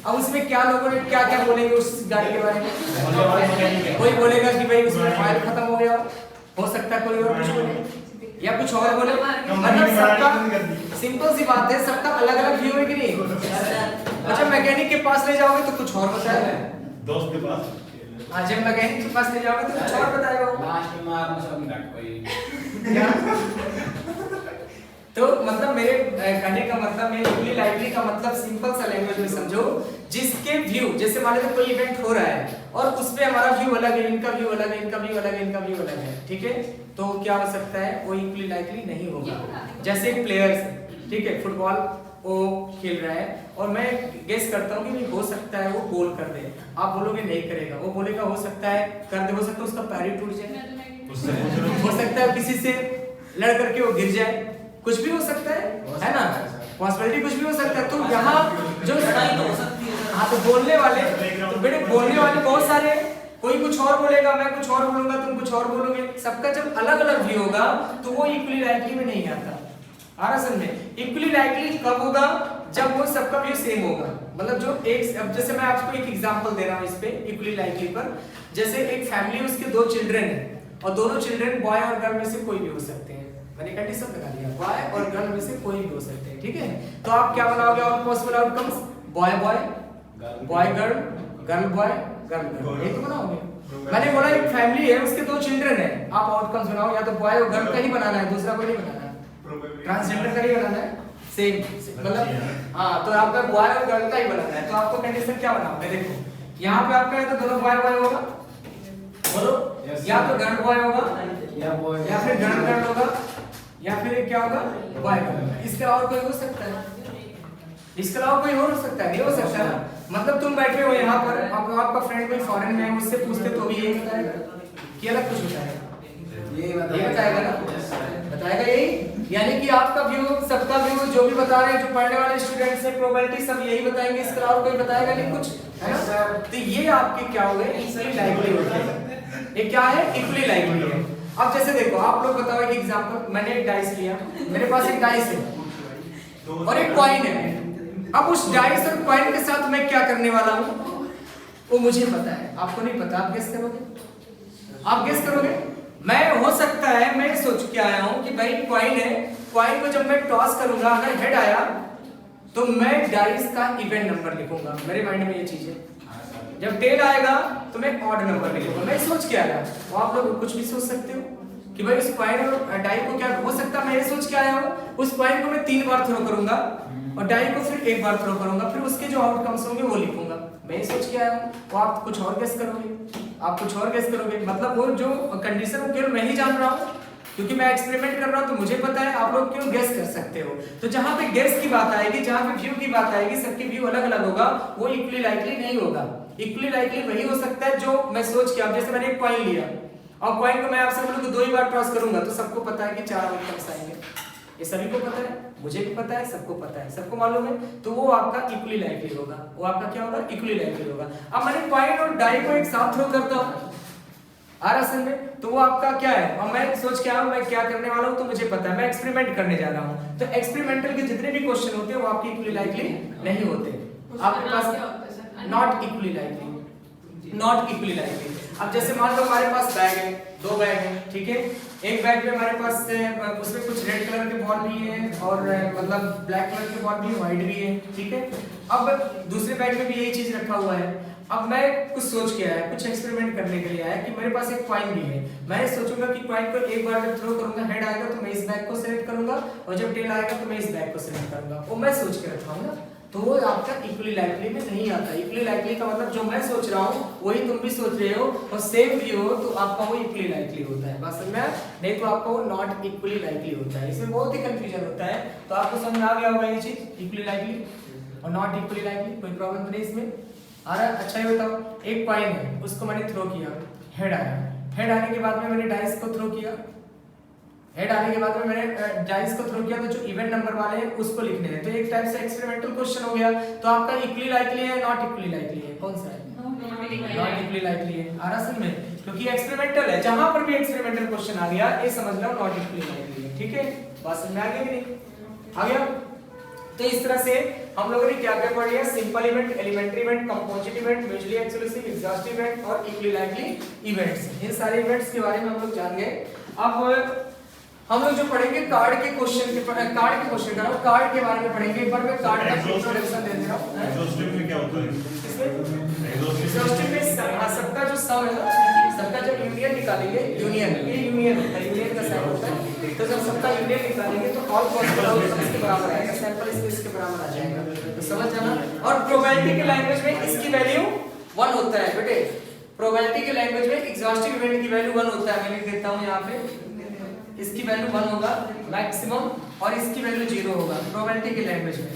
अब उसमें क्या लोगों ने क्या क्या बोलेंगे उस गाड़ी के बारे में? कोई बोलेगा कि भाई उसमें फायर खत्म हो गया, हो सकता है कोई और कुछ बोले या कुछ और बोले। मतलब सबका सिंपल सी बात है, सबका अलग अलग व्यू है कि नहीं? अच्छा मैकेनिक के पास ले जाओगे तो कुछ और बताएगा, दोस्त के पास आज जब मैकेनिक के पास ले जाओगे तो कुछ और बताएगा वो। लास्ट में मारना सब घट कोई क्या? तो मतलब मेरे कहने का मतलब है इक्वली लाइकली का मतलब सिंपल सा लैंग्वेज में समझो, जिसके व्यू, जैसे मान लो कोई इवेंट हो रहा है और उसमें हमारा व्यू अलग है, इनका व्यू अलग है, इनका व्यू अलग है, इनका व्यू अलग है, ठीक है, तो क्या हो सकता है? वो इक्वली लाइकली नहीं होगा। जैसे एक प्लेयर्स, ठीक है, फुटबॉल वो खेल रहा है और मैं गेस करता हूँ कि हो सकता है वो गोल कर दे, आप बोलोगे नहीं करेगा, वो बोलेगा हो सकता है कर दे, हो सकता है उसका पैर ही टूट जाए, हो सकता है किसी से लड़ करके वो गिर जाए, कुछ भी हो सकता है ना, पॉसिबिलिटी कुछ भी हो सकता है। तो यहाँ जो लड़ाई तो हो सकती है सर। हाँ तो बोलने वाले, तो बेटे बोलने वाले बहुत सारे हैं, कोई कुछ और बोलेगा, मैं कुछ और बोलूंगा, तुम कुछ और बोलोगे, सबका जब अलग अलग व्यू होगा तो वो इक्वली लाइकली में नहीं आता। आ रहा समझ में? इक्वली लाइकली कब होगा? जब वो सबका व्यू सेम होगा। मतलब जो एक, अब जैसे मैं आपको एक एग्जांपल दे रहा हूँ इस पे इक्वली लाइकली पर। जैसे एक फैमिली, उसके 2 चिल्ड्रन है और दोनों चिल्ड्रन बॉय और गर्ल में से कोई भी हो सकते हैं। मैंने कंडीशन लगा दिया, बॉय और गर्ल में से कोई भी हो सकते हैं, ठीक है। तो आप क्या बनाओगे all possible outcomes? Boy boy, boy girl, girl boy, girl girl, यही तो बनाओगे। मैंने बोला एक फैमिली है, उसके 2 चिल्ड्रन है, आप आउटकम्स बनाओ, या तो बॉय और गर्ल का ही बनाना है, दूसरा कोई नहीं बनाना है, ट्रांसजेंडर का ही बनाना है, सेम मतलब हाँ। तो आपका बॉय और गर्ल का ही बनाना है, तो आपको कंडीशन क्या बनाओगे? देखो यहाँ पे आपका है तो दोनों बॉय बॉय होगा, बोलो, या तो गर्ल बॉय होगा या फिर गर्ल गर्ल होगा या फिर क्या होगा? Boy girl. इसके अलावा कोई हो सकता है? इसके अलावा कोई हो सकता है? नहीं हो सकता ना। मतलब तुम बैठे हो यहाँ पर, आपका फ्रेंड कोई फॉरेन में है, उससे पूछते तो भी यही बताएगा कि अलग कुछ बताएगा? ये बताएगा ना, बताएगा यही। यानी कि आपका व्यू, सबका व्यू, जो भी बता रहे हैं, जो पढ़ने वाले स्टूडेंट्स हैं, प्रोबेबिलिटी सब यही बताएंगे, इसके अलावा कोई बताएगा नहीं कुछ, है ना। तो ये आपके क्या हो गए? इक्वली लाइकली होते हैं। ये क्या है? इक्वली लाइकली है। अब जैसे देखो, आप लोग बताओ एक एग्जांपल। मैंने एक डाइस लिया, मेरे पास एक डाइस है और एक कॉइन है। अब उस डाइस और कॉइन के साथ मैं क्या करने वाला हूँ वो मुझे पता है, आपको नहीं पता। आप गेस करोगे? आप गेस करोगे? मैं, हो सकता है मैं सोच के आया हूँ कि भाई कॉइन है, कॉइन को जब मैं टॉस करूंगा, अगर हेड आया तो मैं डाइस का इवेंट नंबर लिखूंगा। मेरे माइंड में ये चीज है। जब टेल आएगा तो मैं ऑड नंबर लिखूंगा। मैं सोच के आया, तो आप लोग कुछ भी सोच सकते हो कि भाई उस कॉइन और डाई को क्या हो सकता है। मैं ये सोच के आया हूँ, उस कॉइन को मैं 3 बार थ्रो करूंगा और डाई को फिर 1 बार थ्रो करूंगा, फिर उसके जो आउटकम्स होंगे वो लिखूंगा। मैं ये सोच के आया हूँ, तो आप कुछ और गेस करोगे, आप कुछ और गेस करोगे। मतलब वो जो कंडीशन वो केवल मैं ही जान रहा हूँ, क्योंकि मैं एक्सपेरिमेंट कर रहा हूँ तो मुझे पता है। आप लोग क्यों गेस कर सकते हो? तो जहां पे गेस की बात आएगी, जहां पे व्यू की बात आएगी, सबके व्यू अलग अलग होगा, वो इक्वली लाइकली नहीं होगा। इक्वली लाइकली वही हो सकता है जो मैं सोच के, अब जैसे मैंने एक कॉइन लिया और कॉइन को मैं आपसे बोलूं कि 2 ही बार टॉस करूंगा, तो सबको पता है कि 4 आउटकम्स आएंगे। ये सभी को पता है, मुझे भी पता है, सबको पता है, सबको मालूम है। तो वो आपका इक्वली लाइकली होगा, वो आपका क्या होगा? इक्वली लाइकली होगा। अब मैंने कॉइन और डाई को एक साथ थ्रो करता हूँ, आ रहा समझ में? तो वो आपका क्या है? और मैं सोच के आया हूं मैं क्या करने वाला हूं, तो मुझे पता है मैं एक्सपेरिमेंट करने जा रहा हूं। तो एक्सपेरिमेंटल के जितने भी क्वेश्चन होते हैं वो आपकी इक्वली लाइकली नहीं होते, आपके पास not equally likely, not equally likely. अब जैसे मान लो हमारे पास बैग है, 2 बैग है, ठीक है। एक बैग में हमारे पास उसमें कुछ रेड कलर के बॉल भी है और मतलब ब्लैक कलर के बॉल भी है, व्हाइट भी है, ठीक है। अब दूसरे बैग में भी यही चीज रखा हुआ है। अब मैं कुछ सोच के आया, कुछ एक्सपेरिमेंट करने के लिए आया कि मेरे पास एक कॉइन भी है। मैं सोचूंगा कि कॉइन को एक बार जब थ्रो करूंगा, हेड आएगा तो मैं इस बैग को सिलेक्ट करूंगा और जब टेल आएगा तो मैं इस बैग को सिलेक्ट करूंगा। वो मैं सोच के रखा हूं ना, तो वो आपका इक्वली लाइकली में नहीं आता। इक्वली लाइकली का मतलब जो मैं सोच रहा हूं वही तुम भी सोच रहे हो और सेम भी हो, तो आपका वो इक्वली लाइकली होता है। बात समझ में? नहीं तो आपका वो नॉट इक्वली लाइकली होता है। इसमें बहुत ही कंफ्यूजन होता है। तो आपको समझ आ गया होगा ये चीज, इक्वली लाइकली और नॉट इक्वली लाइकली। कोई प्रॉब्लम नहीं इसमें? आ रहा? अच्छा ये बताओ, एक कॉइन है, उसको मैंने थ्रो किया, हेड आया। हेड आने के बाद में मैंने डाइस को थ्रो किया, हेड आने के बाद में मैंने डाइस को थ्रो किया, तो जो इवेंट नंबर वाले हैं उसको लिखने हैं। तो एक टाइप से एक्सपेरिमेंटल क्वेश्चन हो गया। तो आपका इक्वली लाइकली है, नॉट इक्वली लाइकली है? कौन सा है? नॉट इक्वली लाइकली है। आ रहा समझ में? क्योंकि एक्सपेरिमेंटल है, जहां पर भी एक्सपेरिमेंटल क्वेश्चन आ गया ये समझ लो नॉट इक्वली लाइकली है, ठीक है। बात समझ में आ गई कि नहीं? आ गया? तो इस तरह से हम लोगों ने क्या क्या पढ़ लिया? Simple event, elementary event, composite event, mutually exclusive, exhaustive event और इक्वली लाइकली इवेंट्स। इन सारे इवेंट्स के बारे में हम लोग जान गए। अब हम लोग जो पढ़ेंगे कार्ड के क्वेश्चन के कार्ड के बारे में पढ़ेंगे। एक बार मैं कार्ड का इंट्रोडक्शन दे दे रहा हूं। एग्जॉस्टिव में क्या होता है? एग्जॉस्टिव में सबका जो सम है ना, सबका जब यूनियन निकालेंगे, यूनियन ये यूनियन होता है, यूनियन का साइन होता है। तो जब सबका यूनियन निकालेंगे तो ऑल पॉसिबल आउटकम्स के बराबर आएगा, सैंपल इसके बराबर आ जाएगा। तो समझ जाना। और प्रोबेबिलिटी के लैंग्वेज में इसकी वैल्यू 1 होता है बेटे। प्रोबेबिलिटी के लैंग्वेज में एग्जॉस्टिव इवेंट की वैल्यू 1 होता है। मैं लिख देता हूं यहां पे, इसकी वैल्यू 1 होगा मैक्सिमम और इसकी वैल्यू 0 होगा। प्रोबेबिलिटी के लैंग्वेज में,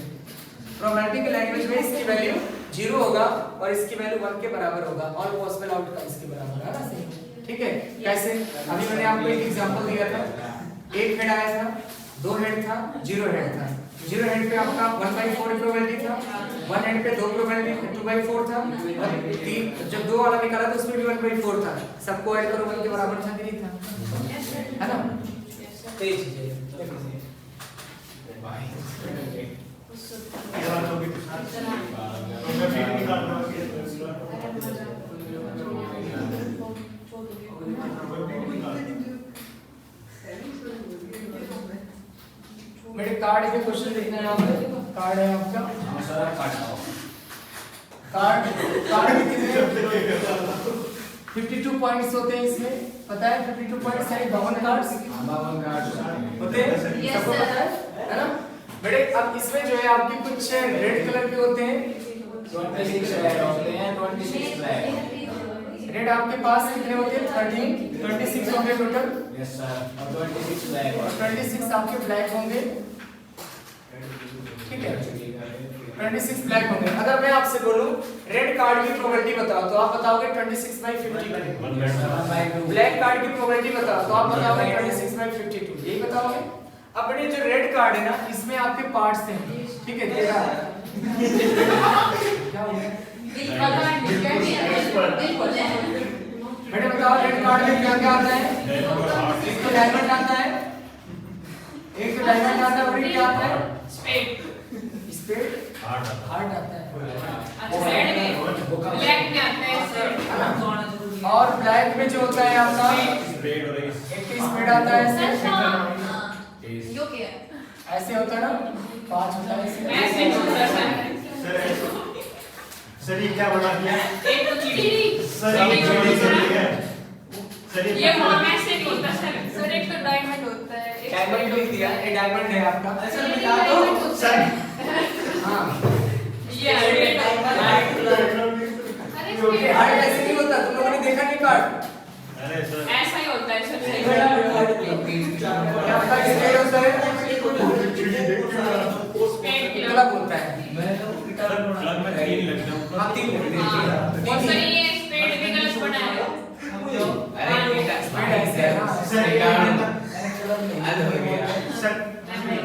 प्रोबेबिलिटी के लैंग्वेज में इसकी वैल्यू 0 होगा और इसकी वैल्यू 1 के बराबर होगा, ऑल पॉसिबल आउटकम्स के बराबर है ना, सही? ठीक है। कैसे? अभी मैंने आपको एक एग्जांपल दिया था, एक हेड आया था, 2 हेड था, 0 हेड था। 0 हेड पे आपका 1/4 प्रोबेबिलिटी था, 1 हेड पे 2 प्रोबेबिलिटी 2/4 था, और 3 जब 2 वाला निकाला तो उसमें भी 1/4 था। सबको ऐड करो 1 के बराबर था कि नहीं था, है ना? तो ये चीज है। ये वाला भी तो मैं फिर निकाल रहा हूँ मेरे कार्ड के क्वेश्चन देखना है आपको। कार्ड है आपका, हाँ सर काटना हो कार्ड में कितने 52 पॉइंट्स होते हैं इसमें, पता है? 52 पॉइंट्स है 52 कार्ड्स बावन कार्ड होते हैं, सबको पता है ना बेटे? अब इसमें जो है आपके कुछ रेड कलर के होते हैं, 26 रेड होते हैं, 26 ब्लैक। रेड आपके पास कितने होते हैं? 13 26 होंगे टोटल, यस सर, और 26 ब्लैक और 26 आपके ब्लैक होंगे, ठीक है? 26 ब्लैक होंगे। अगर मैं आपसे बोलूं रेड कार्ड की प्रोबेबिलिटी बताओ तो आप बताओगे 26/52, ब्लैक कार्ड की प्रोबेबिलिटी बताओ तो आप बताओगे 26/52, यही बताओगे। अब बेटे जो रेड कार्ड है ना, इसमें आपके पार्ट्स हैं, ठीक है? तेरा क्या हो गया बेटे? बताओ रेड कार्ड में क्या क्या आता है? एक तो डायमंड आता है, एक तो डायमंड आता है, और एक क्या आता है? स्पेड हार्ट आता है, और ब्लैक में जो होता है आपका एक स्पेड आता है, ऐसे होता है ना, 5 होता है सर ये क्या बना दिया? एक तो चिड़ी सर ये चिड़ी सर है। सर ये फॉर्मेट से नहीं होता सर एक तो डायमंड होता है, एक डायमंड लिख दिया, ये डायमंड है आपका। ऐसा बता दो सर हाँ ये डायमंड ये हार्ट ऐसे नहीं होता, तुम लोगों ने देखा नहीं कार्ड? अरे सर ऐसा ही होता है सर, सही ये आपका स्पेड होता है, गलत होता है। प्लग में 3 लग जाऊं। हाँ 3 लगते हैं। और सर ये स्पेड भी गलत बना है। स्पेड ऐसे है ना, सर ये सर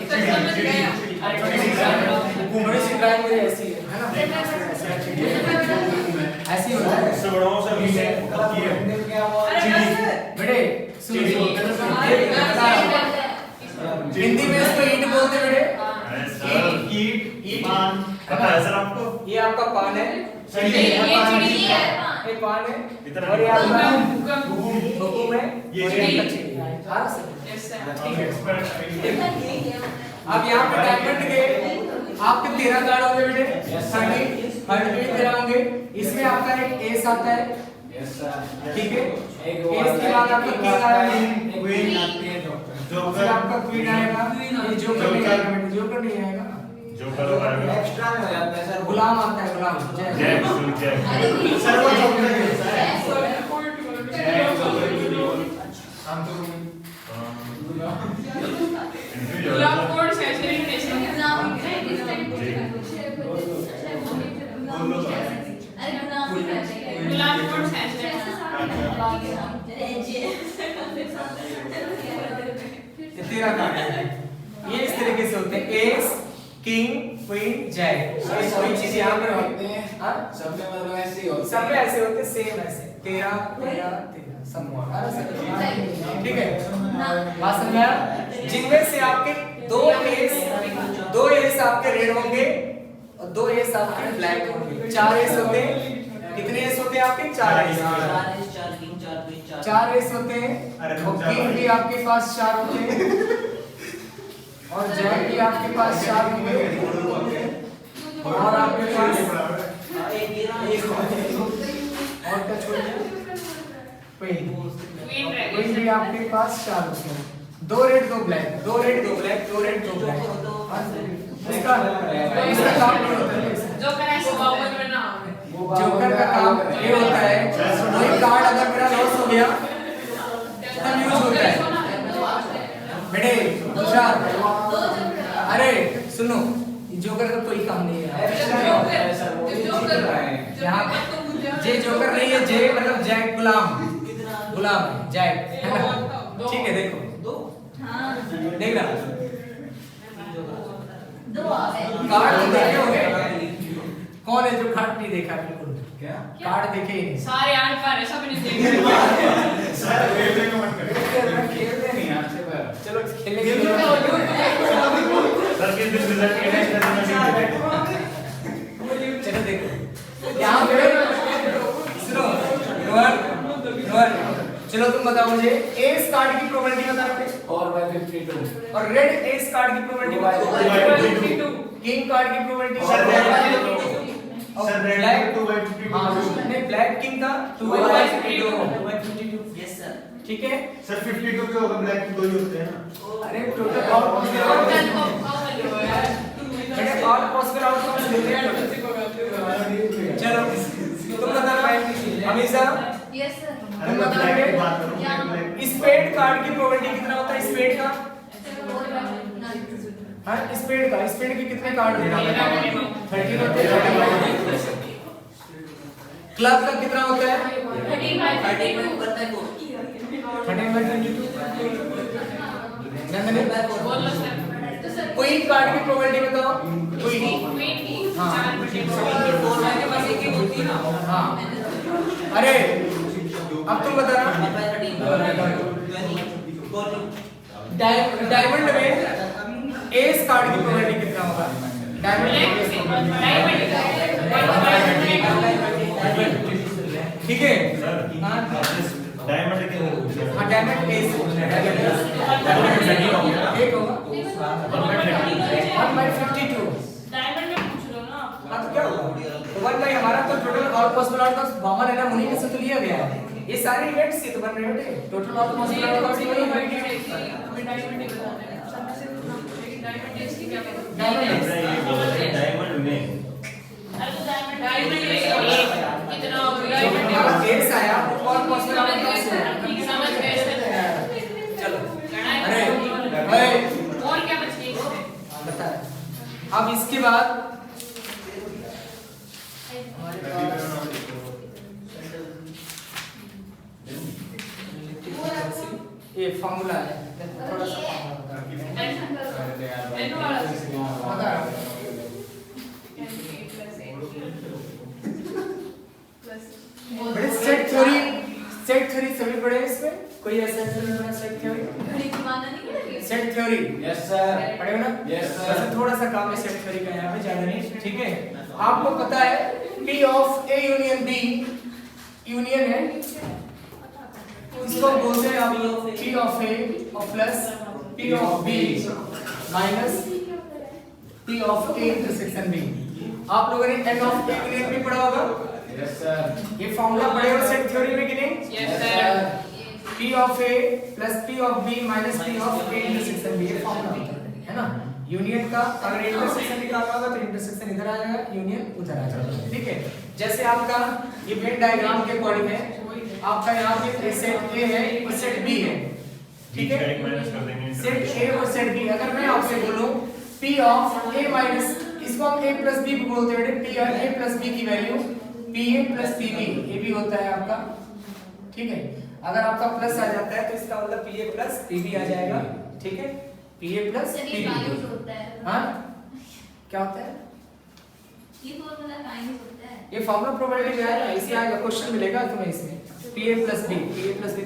सर समझ गया। थोड़ी सी ड्राइंग में ऐसी है ना, ऐसी होता है। इससे बड़ा हो सर ये अरे बस बेटे सुनिए, हिंदी में इसको ईंट बोलते हैं बेटे। अरे सर ईट पान पता है सर आपको? ये आपका पान है, सर ये चिड़ी है। ये पान है, इतना और ये आपका भूकंप हुकुम है, ये और चिड़ी। आपका चिड़ी है। हाँ सर। Yes sir. अब यहाँ पे डायमंड के आपके 13 कार्ड होंगे बेटे, 30 13 होंगे। इसमें आपका एक एस आता है, यस सर, ठीक है? एक एस के बाद आपका किंग आएगा, क्वीन आती है डॉक्टर, फिर आपका क्वीन आएगा, ये जोकर नहीं आएगा बेटे, जोकर नहीं आएगा, जोकर होगा एक्स्ट्रा में हो जाता है सर। गुलाम आता है, गुलाम जय जय सुन जय सर वो जोकर है गुलाब कोड सैचुरेशन गुलाब कोड सैचुरेशन ये 13 कार्ड है। ये इस तरीके से होते हैं, एस किंग क्वीन जय। ये कोई चीज यहाँ पर होते हैं, हाँ सब में मतलब ऐसे ही होते सब में ऐसे होते हैं, सेम ऐसे 13 13 13 सब ठीक है? बात समझ में आया? जिनमें से आपके 2 एस आपके रेड होंगे और 2 एस आपके ब्लैक होंगे। 4 एस होते हैं, कितने एस होते हैं आपके? 4 एस। 4 एस होते हैं, और किंग भी आपके पास 4 होते हैं, और जैक भी आपके पास 4 होंगे, और आपके पास एक और क्या छोड़ दिया? क्वीन भी आपके पास 4 होते हैं। 2 red 2 black, 2 red 2 black, 2 red 2 black. इसका काम नहीं होता है। जोकर ऐसे वापस में ना आवे। जोकर का काम ये होता है, कोई कार्ड अगर मेरा लॉस हो गया तब यूज होता है बेटे। दूसरा, अरे सुनो, जोकर का कोई काम नहीं है। जे जोकर नहीं है, जे मतलब जैक गुलाम, गुलाम है जैक, है ना? ठीक है, देखो देख रहा दो आ गए। कार्ड तो देखे होंगे। कौन है जो कार्ड नहीं देखा बिल्कुल? क्या? कार्ड देखे ही नहीं। सारे 8 बार है, सब नहीं देखे। सर खेलने को मत करो। खेलते नहीं आपसे पर। चलो खेलेंगे। सर किस दिन रिजल्ट के नेक्स्ट दिन चलो देखो यहाँ पे सुनो रोहन चलो तुम बताओ मुझे एस कार्ड की प्रोबेबिलिटी बताओ बेटे 4/52 और रेड एस कार्ड की प्रोबेबिलिटी बताओ किंग कार्ड की प्रोबेबिलिटी सर, और रेड ब्लैक 2/52 हाँ नहीं ब्लैक किंग का 2/52 यस सर। ठीक है सर 52 के होगा ब्लैक दो ही होते हैं ना। अरे टोटल और बेटे और पॉसिबल आउटकम्स लेते हैं चलो तुम बताना हमेशा यस सर। अरे मैं ब्लैक की बात करूं ब्लैक स्पेड कार्ड की प्रोबेबिलिटी कितना होता है स्पेड का हाँ स्पेड के कितने कार्ड होते हैं 13 होते हैं क्लब का कितना होता है 13/32 बोलो सर। तो सर क्वीन कार्ड की प्रोबेबिलिटी बताओ क्वीन क्वीन की हाँ। 4/32 के पास एक ही होती है ना। हाँ अरे अब तुम बताना डायमंड में एस कार्ड की प्रोबेबिलिटी कितना होगा ठीक है डायमंड के हाँ डायमंड एस एक होगा 1/52 डायमंड में पूछ लो ना। हाँ तो क्या होगा तो 1 बाई हमारा तो total all possible outcomes common है ना उन्हीं में से तो लिया गया है ये सारे इवेंट्स से तो बन रहे बेटे टोटल ऑल पॉसिबल आउटकम्स वही है डायमंड ही बताना है। डायमंड इसकी क्या करें? डायमंड में अरे तो डायमंड कितना हो गया? हमारा केस आया ऑल पॉसिबल आउटकम्स समझ गए सर। चलो अरे अरे और क्या बच गया इसमें? बता अब इसके बाद ये फार्मूला है थोड़ा सा एन वाला बता बड़े सेट थ्योरी सभी पढ़े हैं इसमें कोई ऐसा set theory set theory yes sir पढ़े हो ना यस वैसे सर थोड़ा सा काम है सेट थ्योरी का यहाँ पे ज्यादा नहीं ठीक है आपको पता है P of A union B union है इसको बोलते हैं आप P ऑफ A और plus P of B minus P of A intersection B आप लोगों ने N of A union B पढ़ा होगा यस सर ये फॉर्मूला पढ़े हो सेट थ्योरी में कि नहीं yes sir. P of A plus P of B minus P of A intersection B ये फॉर्मूला है ना यूनियन का अगर इंटरसेक्शन निकालना होगा तो इंटरसेक्शन इधर आ जाएगा यूनियन उधर आ जाएगा ठीक है जैसे आपका ये वेन डायग्राम के अकॉर्डिंग है आपका यहाँ पे सेट A है और सेट B है ठीक है सेट A और सेट B अगर मैं आपसे बोलूं P of A minus इसको हम A plus B बोलते हैं P और A plus B की वैल्यू PA plus PB ये भी होता है आपका ठीक है अगर आपका प्लस आ जाता है तो इसका मतलब PA plus PB आ जाएगा ठीक है PA plus सर ये PB माइनस होता है हाँ क्या होता है ये फॉर्मूला माइनस होता है ये फॉर्मूला प्रोबेबिलिटी में आएगा इससे आएगा क्वेश्चन मिलेगा तुम्हें इसमें PA plus B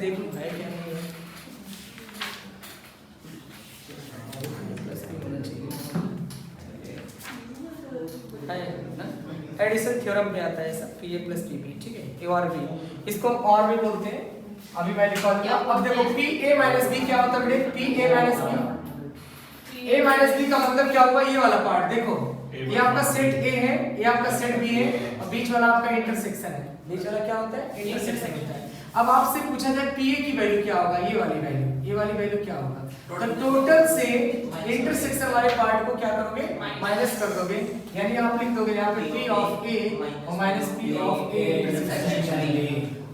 देख लो है क्या नहीं है एडिशन थ्योरम पे आता है ऐसा PA plus PB ठीक है A और B इसको हम और भी बोलते हैं अभी मैं लिखा दिया अब देखो PA minus B क्या होता है बेटे PA minus B A minus B का मतलब क्या हुआ ये वाला पार्ट देखो ये आपका सेट A है ये आपका सेट B है और बीच वाला आपका इंटरसेक्शन है बीच वाला क्या होता है इंटरसेक्शन होता है अब आपसे पूछा जाए PA की वैल्यू क्या होगा ये वाली वैल्यू क्या होगा तो टोटल से इंटरसेक्शन वाले पार्ट को क्या करोगे माइनस कर दोगे यानी आप लिख दोगे यहाँ पे P ऑफ A और minus P of A intersection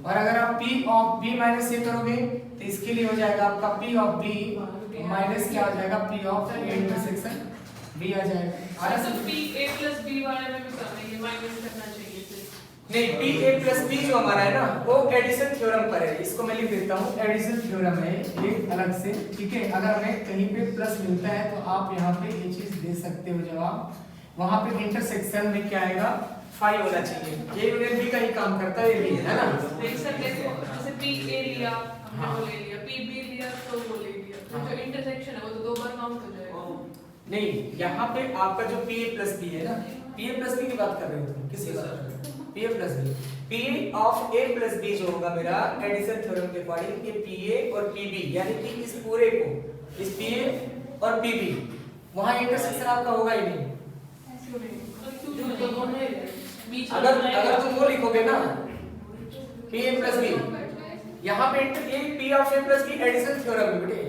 और अगर आप P of B minus A करोगे तो इसके लिए हो जाएगा आपका P ऑफ B माइनस क्या हो जाएगा P of A intersection B आ जाएगा तो P A plus B वाले में भी करना है माइनस करना चाहिए फिर नहीं, पी ए प्लस बी जो हमारा है ना वो एडिशन थ्योरम पर है। इसको मैं लिख देता हूँ, एडिशन थ्योरम है ये अलग से, ठीक है। अगर हमें कहीं पे प्लस मिलता है तो आप यहाँ पे ये चीज दे सकते हो जवाब। वहां पे इंटरसेक्शन में क्या आएगा, फाई होना चाहिए। ये यूनियन बी का ही काम करता है, ये भी है ना। सर देखो जैसे पी ए लिया हमने वो ले लिया, पी बी लिया तो वो ले लिया, तो जो इंटरसेक्शन है वो तो 2 बार काउंट हो जाएगा। नहीं, यहाँ पे आपका जो पी ए प्लस बी है ना, पी ए प्लस बी की बात कर रहे हो तुम, किसकी बात कर रहे हो? P A plus B, P of A plus B जो होगा मेरा एडिशन थ्योरम के अकॉर्डिंग, ये पी ए और पी बी यानी कि इस पूरे को, इस पी ए और पी बी, वहां इंटरसेक्शन आपका होगा ही नहीं। तो दोनों ही बीच में अगर तुम वो लिखोगे ना पी ए प्लस बी, यहाँ पे ये P of A plus B addition theorem है बेटे,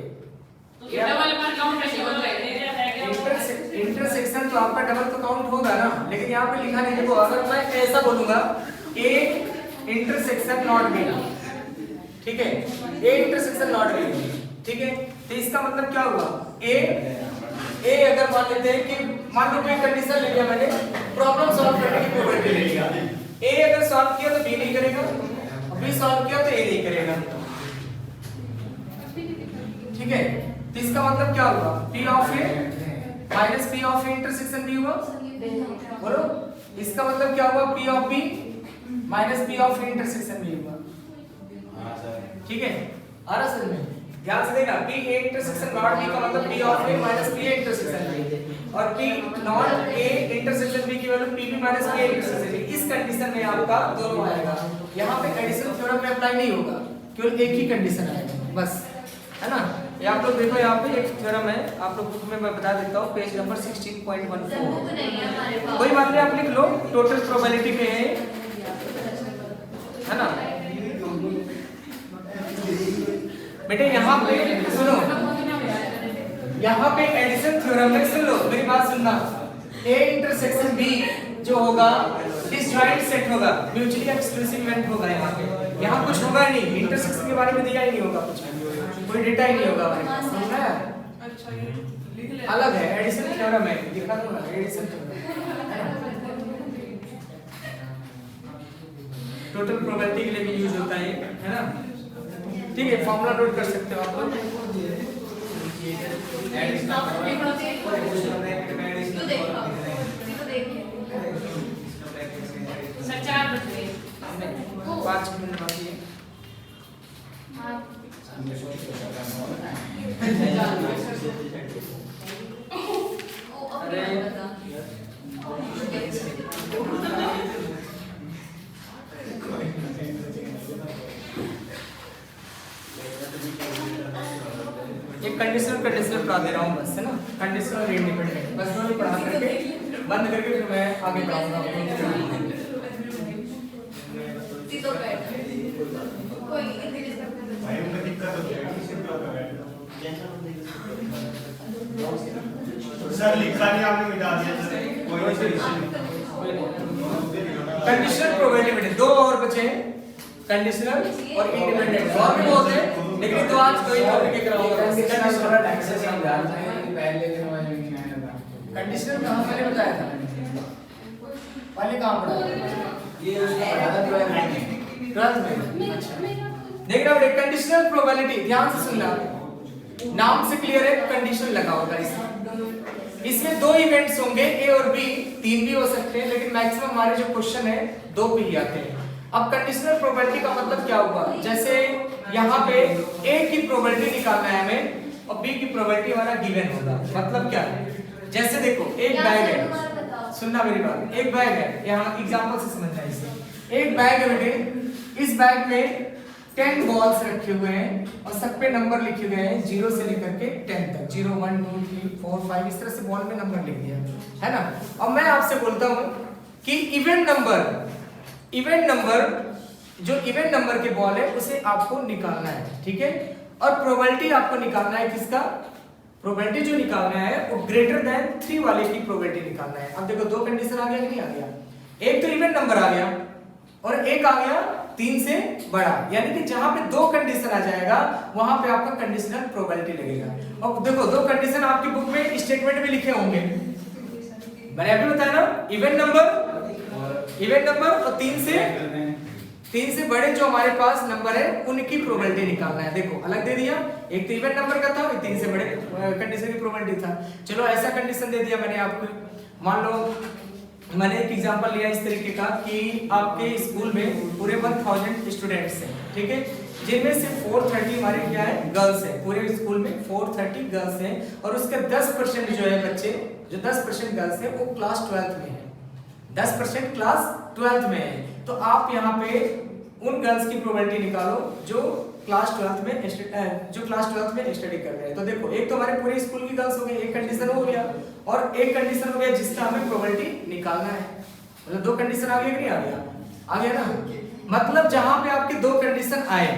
तो डबल बार काउंट कैसे हो जाएगा? इंटरसेक्शन तो आपका डबल तो काउंट होगा ना, लेकिन यहाँ पे लिखा नहीं। देखो अगर मैं ऐसा बोलूंगा ए इंटरसेक्शन नॉट बी, ठीक है, ए इंटरसेक्शन नॉट बी, ठीक है, तो इसका मतलब क्या हुआ, ए अगर मान लेते हैं कि मान लो कोई कंडीशन ले लिया मैंने, प्रॉब्लम सॉल्व करने की प्रोबेबिलिटी ले लिया, ए अगर सॉल्व किया तो बी नहीं करेगा, बी सॉल्व किया तो ए नहीं करेगा, ठीक है। तो इसका मतलब क्या हुआ, P of A minus P of A intersection B हुआ, बोलो। इसका मतलब क्या हुआ, P of B minus P of A intersection B हुआ, ठीक है। आ रहा समझ में? ध्यान से देखना, P A intersection not B का मतलब P of A minus P A intersection B, और P not A intersection B की value P B minus P A intersection B. इस कंडीशन में आपका दोनों आएगा। यहाँ पे एडिशन थ्योरम में अप्लाई नहीं होगा, केवल एक ही कंडीशन आएगा बस, है ना। ये आप लोग देखो, यहाँ पे एक थ्योरम है, आप लोग बुक में मैं बता देता हूँ, पेज नंबर 16.14। कोई बात नहीं, आप लिख लो, टोटल प्रोबेबिलिटी पे है ना बेटे। यहाँ पे सुनो, यहाँ पे एडिशन थ्योरम में सुन लो, मेरी बात सुनना, ए इंटरसेक्शन बी जो होगा डिसजॉइंट सेट होगा, म्यूचुअली एक्सक्लूसिव इवेंट होगा। यहाँ कुछ होगा नहीं, इंटरसेक्शन के बारे में दिया ही नहीं होगा, कुछ कोई डेटा ही नहीं होगा हमारे पास, समझ में आया? अच्छा ये लिख ले, अलग है, एडिशन थ्योरम है, दिखा दूंगा एडिशन थ्योरम, टोटल प्रोबेबिलिटी के लिए भी यूज होता है ना, ठीक है। फॉर्मूला नोट कर सकते हो आप लोग। सर 4 बज गए, 5 मिनट बाकी है। एक कंडीशनल पढ़ा दे रहा हूँ बस, है ना, कंडीशनल और इंडिपेंडेंट, बस दोनों पढ़ा करके बंद करके फिर मैं आगे पढ़ाऊंगा आपको। सर लिखा नहीं, आपने मिटा दिया सर, कोई कंडीशनल प्रोबेबिलिटी, दो और बचे हैं, कंडीशनल और इंडिपेंडेंट, और भी बहुत है, लेकिन तो आज कोई टॉपिक के कराऊंगा। कंडीशनल कहाँ मैंने बताया था, पहले कहाँ पढ़ा में? अच्छा देख रहा हूँ, कंडीशनल प्रोबेबिलिटी ध्यान से सुनना, नाम से क्लियर है, कंडीशन लगा होगा इसमें 2 इवेंट्स होंगे, ए और बी, 3 भी हो सकते हैं, लेकिन मैक्सिमम हमारे जो क्वेश्चन है 2 भी ही आते हैं। अब कंडीशनल प्रोबेबिलिटी का मतलब क्या हुआ, जैसे यहाँ पे ए की प्रोबेबिलिटी निकालना है हमें और बी की प्रोबेबिलिटी हमारा गिवन होगा। मतलब क्या है, जैसे देखो एक बैग है, सुनना मेरी बात, एक बैग है, यहाँ एग्जांपल से समझना है इसे। एक बैग है बेटे, इस बैग में 10 बॉल्स रखे हुए हैं और सब पे नंबर लिखे गए हैं 0 से लेकर के 10 तक, 0 1 2 3 4 5 इस तरह से बॉल में नंबर लिख दिया, है ना। अब मैं आपसे बोलता हूँ कि इवेंट नंबर जो इवेंट नंबर के बॉल है उसे आपको निकालना है, ठीक है। और प्रोबेबिलिटी आपको निकालना है किसका, प्रोबेबिलिटी जो निकालना है वो ग्रेटर देन 3 वाले की प्रोबेबिलिटी निकालना है। अब देखो 2 कंडीशन आ गया कि नहीं आ गया, एक तो इवेंट नंबर आ गया और एक आ गया 3 से बड़ा, यानी कि जहां पे 2 कंडीशन आ जाएगा वहां पे आपका कंडीशनल प्रोबेबिलिटी लगेगा। और देखो 2 कंडीशन आपकी बुक में स्टेटमेंट में लिखे होंगे, मैंने अभी बताया ना, इवेंट नंबर इवन नंबर और तीन से बड़े जो हमारे पास नंबर है उनकी प्रोबेबिलिटी निकालना है। देखो अलग दे दिया, एक तो इवन नंबर का था, एक 3 से बड़े कंडीशन की प्रोबेबिलिटी था। चलो ऐसा कंडीशन दे दिया मैंने आपको, मान लो मैंने एक एग्जांपल लिया इस तरीके का कि आपके स्कूल में पूरे 1000 स्टूडेंट्स हैं, ठीक है, जिनमें से 430 हमारे क्या है गर्ल्स हैं। पूरे स्कूल में 430 गर्ल्स हैं और उसके 10% जो है बच्चे, जो 10% गर्ल्स हैं वो क्लास 12th में है, 10% क्लास 12th में है। तो आप यहाँ पे उन गर्ल्स की प्रोबेबिलिटी निकालो जो क्लास 12th में स्टडी कर रहे हैं। तो देखो एक तो हमारे पूरे स्कूल की गर्ल्स हो गई, एक कंडीशन हो गया, और एक कंडीशन हो गया जिसका हमें प्रोबेबिलिटी निकालना है। मतलब 2 कंडीशन आ गया कि नहीं आ गया? आ गया ना। मतलब जहां पे आपके 2 कंडीशन आए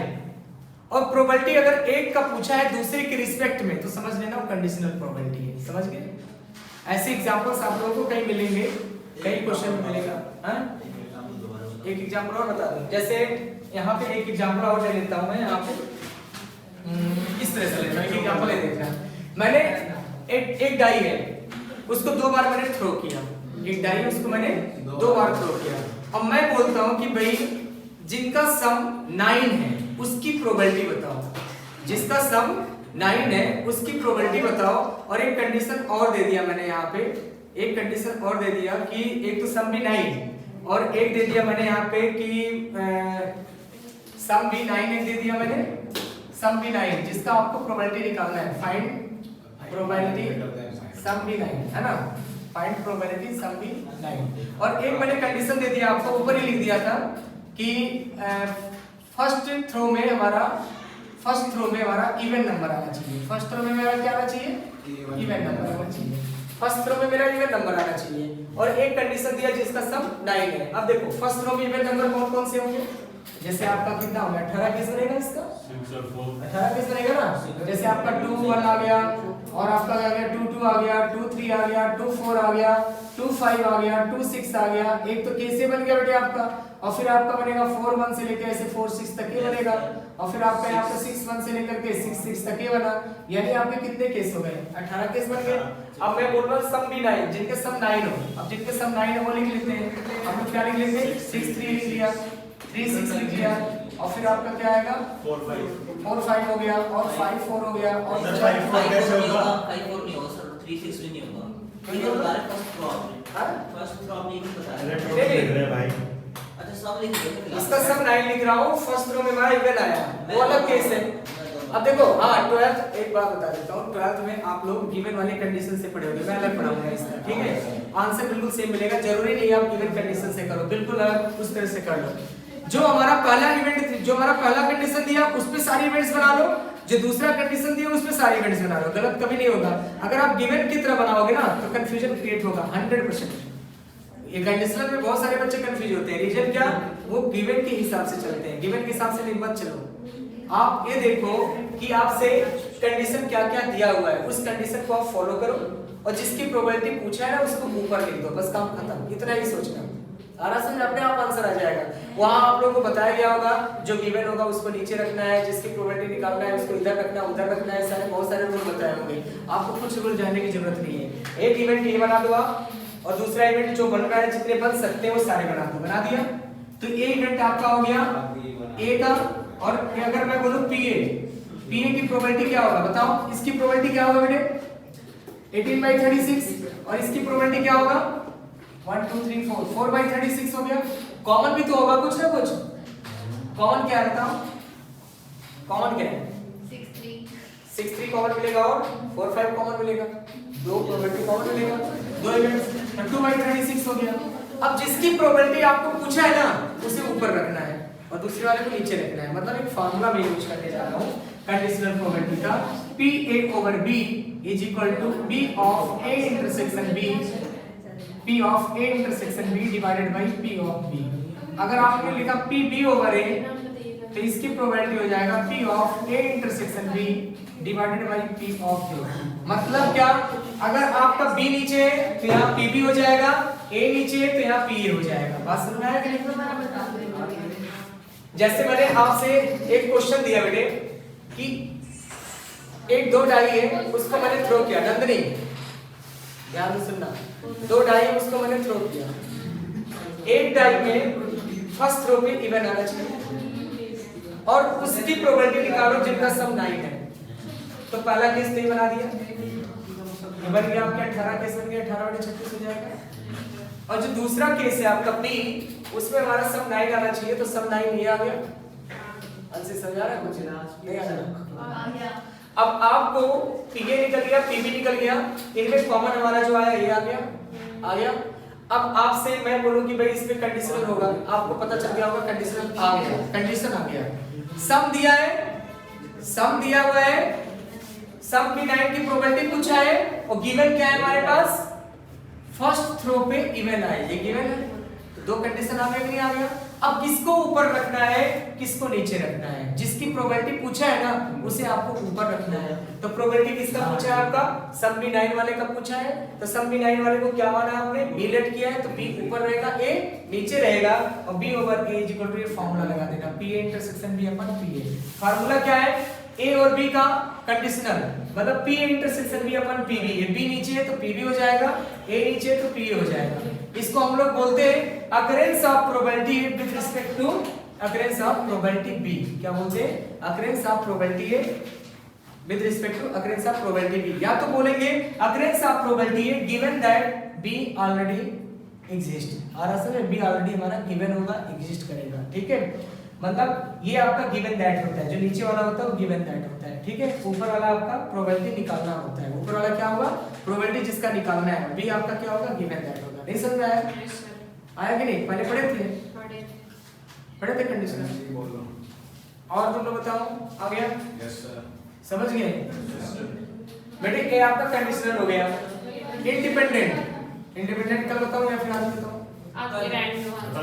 और प्रोबेबिलिटी अगर एक का पूछा है दूसरे के रिस्पेक्ट में, तो समझ लेना वो कंडीशनल प्रोबेबिलिटी है। समझ गए? ऐसे एग्जांपल्स आप लोगों को कहीं मिलेंगे, कई क्वेश्चन में मिलेगा। हां एक एग्जांपल और बता दूं, जैसे यहाँ पे एक एग्जांपल और ले लेता हूं मैं। यहाँ पे इस तरह से लेता हूं, एक एग्जांपल ले देखना। मैंने एक डाई है, उसको 2 बार मैंने थ्रो किया, एक डाई है उसको मैंने 2 बार थ्रो किया। अब मैं बोलता हूं कि भाई जिनका सम 9 है उसकी प्रोबेबिलिटी बताओ, जिसका सम 9 है उसकी प्रोबेबिलिटी बताओ। और एक कंडीशन और दे दिया मैंने यहाँ पे, एक कंडीशन और दे दिया कि एक तो सम भी 9 और एक दे दिया मैंने यहाँ पे कि सम भी 9 एक दे दिया मैंने, सम भी 9 जिसका आपको प्रोबेबिलिटी निकालना है। फाइंड प्रोबेबिलिटी सम भी 9 है ना, फाइंड प्रोबेबिलिटी सम भी 9। और एक मैंने कंडीशन दे दिया आपको, ऊपर ही लिख दिया था कि फर्स्ट थ्रो में हमारा इवन नंबर आना चाहिए। फर्स्ट थ्रो में मेरा क्या आना चाहिए? इवन नंबर आना चाहिए। फर्स्ट थ्रो में मेरा इवन नंबर आना चाहिए। और एक कंडीशन दिया जिसका सम 9 है। अब देखो फर्स्ट थ्रो में इवन नंबर कौन कौन से होंगे? जैसे आपका कितना हो गया? 18 केस बनेगा इसका, 18 केस बनेगा ना। जैसे आपका 2 1 आ गया, और आपका आ गया 2 2 आ गया, 2 3 आ गया, 2 4 आ गया, 2 5 आ गया, 2 6 आ गया। एक तो कैसे बन गया बेटे आपका, और फिर आपका बनेगा 4 1 से लेकर ऐसे 4 6 तक ये बनेगा, और फिर आपका यहाँ पे 6 1 से लेकर के 6 6 तक ये बना। यानी आपके कितने केस हो गए? 18 केस बन गए। अब मैं बोल रहा हूँ सम भी 9, जिनके सम 9 हो। अब जिनके सम 9 है वो लिख लेते हैं। हम लोग क्या लिख लेते हैं? 6 3 लिख लिया, 3 6 लिख लिया, और फिर आपका क्या आएगा? 4 5 हो गया, और 5 4 हो गया, और 5 4 कैसे होगा? 5 4 नहीं होगा सर, 3 6 भी नहीं होगा। ये होगा फर्स्ट प्रॉब्लम नहीं बता रहे भाई। अच्छा सब लिख दो, इसका सब 9 लिख रहा हूँ। फर्स्ट रो में हमारा इवन आया, वो अलग केस है। अब देखो हाँ 12th, एक बात बता देता हूँ, 12th में आप लोग गिवन वाले कंडीशन से पढ़े होंगे, मैं अलग पढ़ाऊंगा इसका, ठीक है। आंसर बिल्कुल सेम मिलेगा, जरूरी नहीं आप गिवन कंडीशन से करो, बिल्कुल अलग उस तरह से कर लो। जो हमारा पहला इवेंट, जो हमारा पहला कंडीशन दिया उस पे सारे इवेंट्स बना लो, जो दूसरा कंडीशन दिया उस पे सारे इवेंट्स बना लो, गलत कभी नहीं होगा। अगर आप गिवन की तरह बनाओगे ना तो कंफ्यूजन क्रिएट होगा 100%। ये कंडीशनल में बहुत सारे बच्चे कंफ्यूज होते हैं। रीजन क्या? वो गिवन के हिसाब से चलते हैं, गिवन के हिसाब से नहीं मत चलो। आप ये देखो कि आपसे कंडीशन क्या क्या दिया हुआ है, उस कंडीशन को आप फॉलो करो, और जिसकी प्रोबेबिलिटी पूछा है ना उसको ऊपर लिख दो, बस काम खत्म। इतना ही सोचना, आराम से अपने आप आंसर आ जाएगा। वहां आप लोगों को बताया गया होगा जो गिवन होगा उसको नीचे रखना है, जिसकी प्रोबेबिलिटी निकालना है उसको इधर रखना, उधर रखना है, सारे बहुत सारे रूल बताए होंगे। आपको कुछ रूल जानने की जरूरत नहीं है। एक इवेंट ये बना दो आप, और दूसरा इवेंट जो बन रहा है जितने बन सकते हैं वो सारे बना दो। बना दिया तो ए इवेंट आपका हो गया ए का। और अगर मैं बोलूं पीए की प्रोबेबिलिटी क्या होगा बताओ? इसकी प्रोबेबिलिटी क्या होगा बेटे? 18/36। और इसकी प्रोबेबिलिटी क्या होगा? 1 2 3 4 4/36 हो गया। कॉमन भी तो होगा कुछ ना कुछ। कॉमन क्या है बताओ? कॉमन क्या है? 6 3 कॉमन मिलेगा, और 4 5 कॉमन मिलेगा, 2 प्रोबेबिलिटी कॉमन मिलेगा, 2 इवेंट्स 2/36 हो गया। अब जिसकी प्रोबेबिलिटी आपको पूछा है ना उसे ऊपर रखना है और दूसरे वाले को नीचे रखना है। मतलब एक फार्मूला मैं यूज करने जा रहा हूं कंडीशनल प्रोबेबिलिटी का, PA/B is equal to B of A intersection B, P of A intersection B divided by P of B। अगर आपने लिखा PB/A तो इसकी प्रोबेबिलिटी हो जाएगा P of A intersection B divided by P of A। मतलब क्या? अगर आपका B नीचे है तो यहाँ PB हो जाएगा, A नीचे है तो यहाँ PA हो जाएगा। बात समझ में आया कि नहीं? जैसे मैंने आपसे एक क्वेश्चन दिया बेटे कि एक 2 डाई है उसको मैंने थ्रो किया, नंदनी ध्यान से सुनना, 2 डाई है उसको मैंने थ्रो किया, एक टाइप में फर्स्ट रो पे इवन आना चाहिए और उसकी प्रोबेबिलिटी निकालो जिनका सम 9 है। तो पहला केस नहीं बना दिया, ये बन गया आपके 18 केस बन गया, 18/36 हो जाएगा। और जो दूसरा केस है आपका P, उसमें हमारा सम 9 आना चाहिए, तो सम 9 नहीं आ गया। अंश समझ आ रहा है कुछ नहीं आ रहा। अब आपको PA निकल गया, PB निकल गया, इनमें कॉमन हमारा जो आया ये आ गया। अब आपसे मैं बोलूं कि भाई इसमें कंडीशनल होगा, आपको पता चल गया होगा कंडीशनल आ गया, कंडीशन आ गया। सम दिया है, सम दिया हुआ है, सम की 9 की प्रोबेबिलिटी पूछा है और गिवन क्या है हमारे पास, फर्स्ट थ्रो पे इवन आए, ये गिवन है। तो दो कंडीशन आ गया कि नहीं आ गया। अब किसको ऊपर रखना है, किसको नीचे रखना है, जिसकी प्रोबेबिलिटी पूछा है ना उसे आपको ऊपर रखना है। तो प्रोबेबिलिटी किसका पूछा है आपका, सम बी 9 वाले का पूछा है। तो सम बी 9 वाले को क्या माना आपने, बी लेट किया है, तो बी ऊपर रहेगा, ए नीचे रहेगा और B over A is equal to ये फार्मूला लगा देना, पी ए इंटरसेक्शन बी अपन पी ए। फार्मूला क्या है, ए और बी का कंडीशनल, मतलब पी इंटरसेक्शन बी अपन पी बी। बी नीचे है तो पी बी हो जाएगा, ए नीचे है तो पी ए हो जाएगा। इसको हम लोग बोलते हैं occurrence of probability with respect to occurrence of probability B. क्या बोलते हैं, occurrence of probability A with respect to occurrence of probability B. या तो बोलेंगे occurrence of probability A given that B already exist. और असल में बी ऑलरेडी हमारा गिवन होगा, एग्जिस्ट करेगा, ठीक है। मतलब ये आपका गिवन दैट होता है, जो नीचे वाला होता है वो गिवन दैट होता है, ठीक है। ऊपर वाला आपका प्रोबेबिलिटी निकालना होता है। ऊपर वाला क्या होगा, प्रोबेबिलिटी जिसका निकालना है, बी आपका क्या होगा, गिवन दैट होगा। नहीं समझ में आया, आया कि नहीं, पहले पढ़े थे, पढ़े थे कंडीशन। और तुम लोग बताओ आ गया, समझ गए बेटे। ये आपका कंडीशनल हो गया। इंडिपेंडेंट, इंडिपेंडेंट कल बताओ या फिर आज बताओ,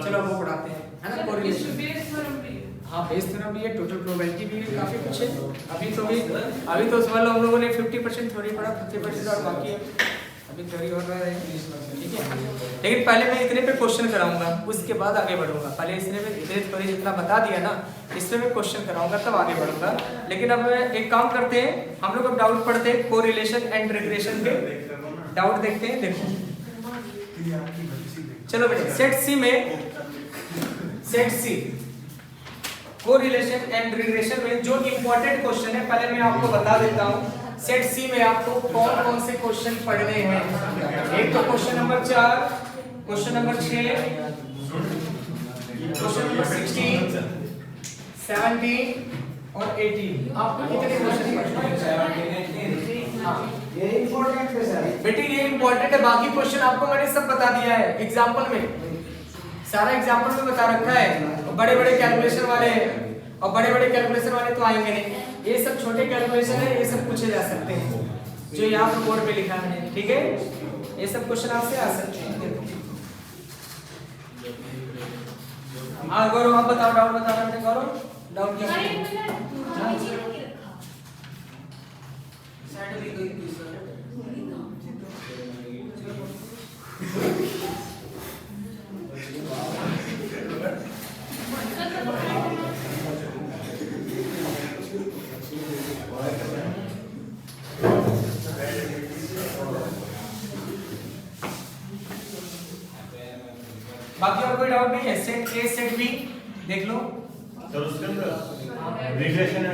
चलो वो पढ़ाते हैं, है ना। कोरिलेशन, हाँ बेस थ्योरम भी है, टोटल प्रोबेबिलिटी भी है, काफी कुछ है। अभी तो उसमें हम लोगों ने 50% थ्योरी पढ़ा, 50% और बाकी अभी थ्योरी हो रहा है, ठीक है। लेकिन पहले मैं इतने पे क्वेश्चन कराऊंगा, उसके बाद आगे बढ़ूंगा। पहले इसने में इतने थ्योरी जितना बता दिया ना, इसमें मैं क्वेश्चन कराऊंगा तब आगे बढ़ूंगा। लेकिन अब एक काम करते हैं, हम लोग अब डाउट पढ़ते हैं कोरिलेशन एंड रिग्रेशन पे, डाउट देखते हैं। देखो चलो बेटे, सेट सी में, set C correlation and regression में जो इंपॉर्टेंट क्वेश्चन है पहले मैं आपको बता देता हूं। सेट सी में आपको कौन कौन से क्वेश्चन पढ़ने हैं। एक तो question number 4, question number 6, question number 16, 17 और 18। आपको कितने क्वेश्चन पढ़ने हैं? हाँ ये इंपॉर्टेंट है सर बेटे, ये इंपॉर्टेंट है। बाकी क्वेश्चन आपको मैंने सब बता दिया है एग्जांपल में, सारा एग्जांपल में बता रखा है। बड़े बड़े कैलकुलेशन वाले और बड़े बड़े कैलकुलेशन वाले तो आएंगे नहीं, ये सब छोटे कैलकुलेशन है, ये सब पूछे जा सकते हैं जो यहाँ पर बोर्ड पे लिखा है, ठीक है। ये सब क्वेश्चन आपसे आ सकते हैं। हाँ गौरव, आप बताओ, डाउट बताओ बेटे। गौरव डाउट क्या है? बाकी और कोई डाउट नहीं है। सेट ए सेट बी देख लो। तो उसके अंदर रिग्रेशन है,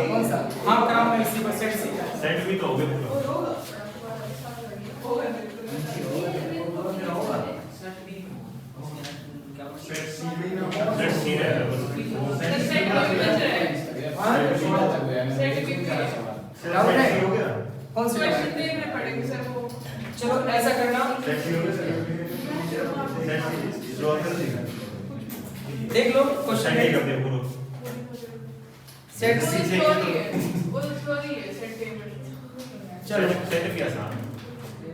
कौन सा? हाँ कराऊंगा इसी पर, सेट सी का। सेट भी तो हो गया पूरा। सेट सी है बस। डाउट है? हो गया, कौन सा क्वेश्चन देखने पड़ेंगे सर वो। चलो ऐसा करना, सेट सी हो गया, सेट सी जो आता है देख लो क्वेश्चन सेट कर दे पूरा। सेट वो सी। स्टोरी है, वो स्टोरी है सेट के में। चलो सेट भी आसान,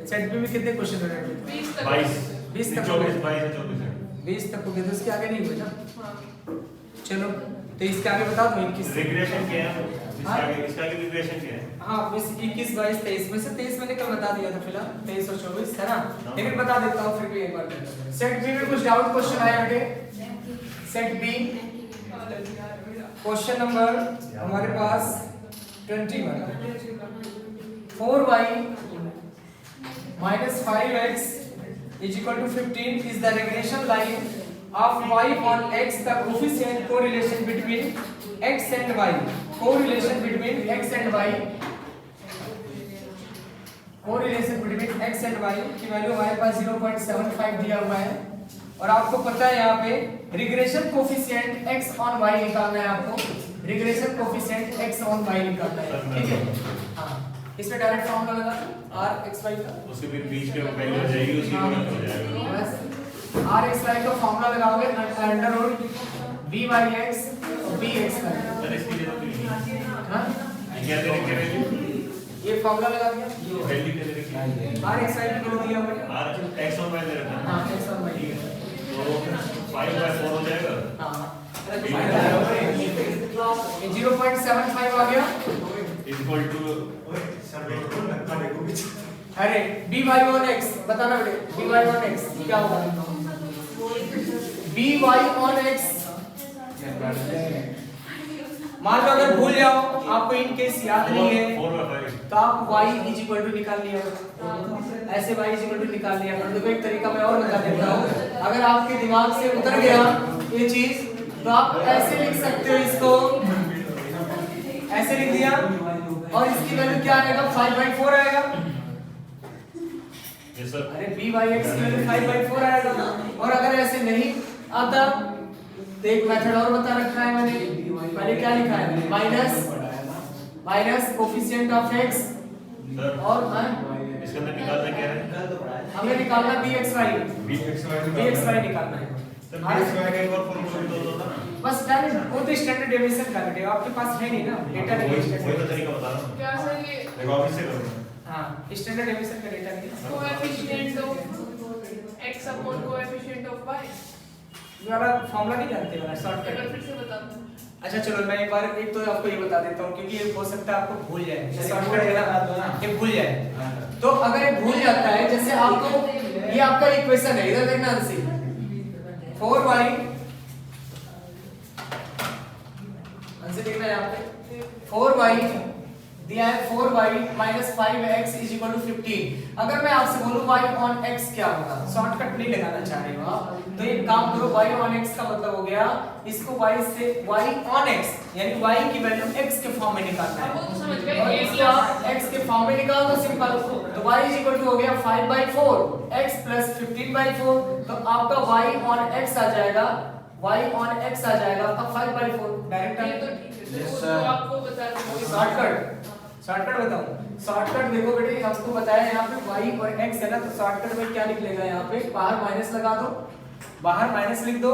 सेट बी में कितने क्वेश्चन हो रहे हैं? 20 तक 22 तक 24 22 24 है। 20 तक हो गए, तो इसके आगे नहीं हुए ना। हाँ। चलो तो इसके आगे बता दो 21। रिग्रेशन क्या है, इसका आगे रिग्रेशन क्या है? हाँ 21 22 23 में से 23 मैंने कल बता दिया था, फिलहाल 23 और 24 है ना। लेकिन बता देता हूँ फिर भी एक बार। सेट बी में कुछ डाउट क्वेश्चन आया बेटे। सेट बी क्वेश्चन नंबर हमारे पास 21, 4y - 5x is equal to 15 is the regression line of y on x. The coefficient correlation between x and y, correlation between x and y, correlation between x and y की वैल्यू हमारे पास 0.75 दिया हुआ है और आपको पता है यहाँ पे regression coefficient x on y निकालना है आपको, regression coefficient x on y निकालना है, ठीक है। हाँ, इसमें डायरेक्ट फॉर्मूला लगा r x y का, उसके फिर बीच के वैल्यू हो जाएगी, उसी को रख हो जाएगा। बस r x y का फॉर्मूला लगाओगे under root b by x b x y। Sir इसकी जगह पे हाँ, क्या दे रखे वैल्यू? ये फॉर्मूला लगा दिया, वैल्यू क्या दे रखी? r x y को दिया हुआ है। r x और y दे रखा है। हाँ, x और y तो 5/4 हो जाएगा। हाँ, 0.75 आ गया इक्वल टू अरे by on x बताना बेटे, by on x क्या होगा? by on x मान लो अगर भूल जाओ, आपको इन केस याद नहीं है 4/5 तो आप y इज इक्वल टू निकाल लिया, ऐसे y इज इक्वल टू निकाल लिया। पर देखो एक तरीका मैं और बता देता हूँ, अगर आपके दिमाग से उतर गया ये चीज तो आप ऐसे लिख सकते हो, इसको ऐसे लिख दिया और इसकी वैल्यू क्या आएगा? 5/4 आएगा। Yes sir. अरे b by x की वैल्यू 5/4 आएगा। और अगर ऐसे नहीं आता तो एक मेथड और बता रखा है मैंने, पहले क्या लिखा है? Minus coefficient of x sir और इसके अंदर निकालना क्या है? हमें निकालना bxy bxy निकालना है। सर bxy का एक और फॉर्मूला भी तो होता ना। बस डायरेक्ट वो तो स्टैंडर्ड डेविएशन का बेटे आपके पास है नहीं ना, डेटा नहीं है वही तो तरीका बता रहा हूं। क्या सर ये देखो आप इससे करो। हां, स्टैंडर्ड डेविएशन का डेटा नहीं है। Coefficient of x upon coefficient of y, ये वाला फॉर्मूला नहीं जानते वाला शॉर्टकट। एक बार फिर से बता दो। अच्छा चलो मैं एक बार एक तो आपको ये बता देता हूँ क्योंकि ये हो सकता है आपको भूल जाए, शॉर्टकट है ना, ये भूल जाए। तो अगर ये भूल जाता है, जैसे आपको ये आपका इक्वेशन है, इधर देखना अंशी 4y अंशी देखना है यहाँ पे 4y दिया है, 4y minus 5x is equal to 15। अगर मैं आपसे बोलूं y on x क्या होगा, शॉर्टकट नहीं लगाना चाह रहे हो आप, तो एक काम करो, y on x का मतलब हो गया इसको y से y on x यानी y की वैल्यू x के फॉर्म में निकालना है। वो तो समझ गए, और इसको आप x के फॉर्म में निकाल दो सिंपल, तो y is equal to हो गया 5/4 x plus 15/4, तो आपका y on x आ जाएगा, y on x आ जाएगा आपका 5/4 डायरेक्ट। ये तो ठीक है Yes, सर, sir. वो आपको बता दूं। शॉर्टकट बताऊं, शॉर्टकट देखो बेटे हमको बताया यहाँ पे y और x है ना, तो शॉर्टकट में क्या लिख लेगा, यहाँ पे बाहर माइनस लगा दो, बाहर माइनस लिख दो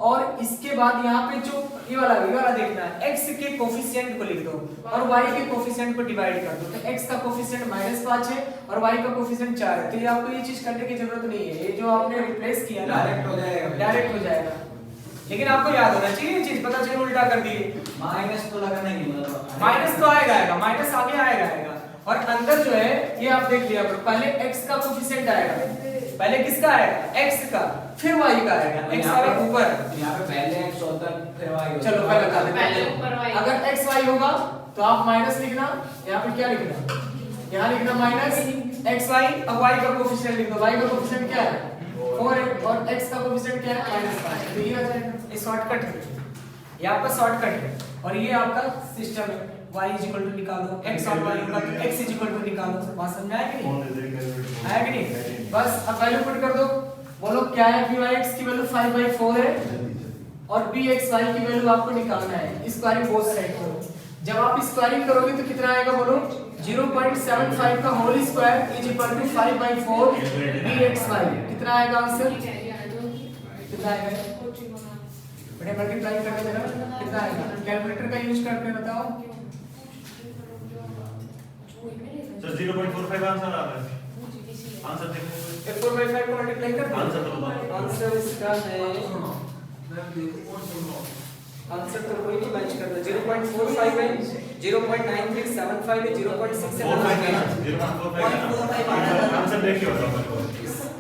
और इसके बाद यहाँ पे जो ये वाला देखना है, x के कोफिशिएंट को लिख दो और y के कोफिशिएंट को डिवाइड कर दो, तो x का कोफिशिएंट -5 है और y का कोफिशिएंट 4 है, तो ये आपको ये चीज करने की जरूरत नहीं है, ये जो आपने रिप्लेस किया ना डायरेक्ट हो जाएगा। लेकिन आपको याद होना चाहिए ये चीज, पता चले उल्टा कर दिए, माइनस तो लगाना ही नहीं, मतलब माइनस तो आएगा, माइनस आगे आएगा और अंदर जो है ये आप देख लिया, पहले x का कोफिशिएंट आएगा, पहले किसका आएगा x का, फिर y का आएगा, x वाला ऊपर, यहाँ पे पहले x होता है फिर y होता है। चलो मैं बता देता पहले हूं, ऊपर y, अगर x y होगा तो आप माइनस लिखना, यहाँ पे क्या लिखना, यहाँ लिखना माइनस x y, अब y का कोफिशिएंट लिख दो, y का कोफिशिएंट क्या है 4 है और x का कोफिशिएंट क्या है -5, तो ये आ जाएगा, ये शॉर्टकट है, ये आपका शॉर्टकट है और ये आपका सिस्टम है, y इज इक्वल टू निकाल दो, x और y होगा तो x इज इक्वल टू निकाल दो, बात समझ में आया कि नहीं, आया कि नहीं? बस अब वैल्यू पुट कर दो, बोलो क्या है, b/x की वैल्यू 5/4 है और bxy की वैल्यू आपको निकालना है, स्क्वायरिंग बोथ साइड करो, जब आप स्क्वायरिंग करोगे तो कितना आएगा बोलो, 0.75 का whole square is equal to 5/4 bxy, कितना आएगा आंसर, कितना आएगा बेटा, मल्टीप्लाई करके देना कितना आएगा, कैलकुलेटर का यूज करके बताओ। सर 0.45 आंसर आ रहा है, आंसर देखो, 4/5 को मल्टीप्लाई कर दो, आंसर तो बताओ। आंसर इसका है, आंसर तो कोई नहीं मैच करता, 0.45 है, 0.9375 है, 0.67 45 है ना, 0.45 है ना, आंसर देखिए बताओ मेरे को,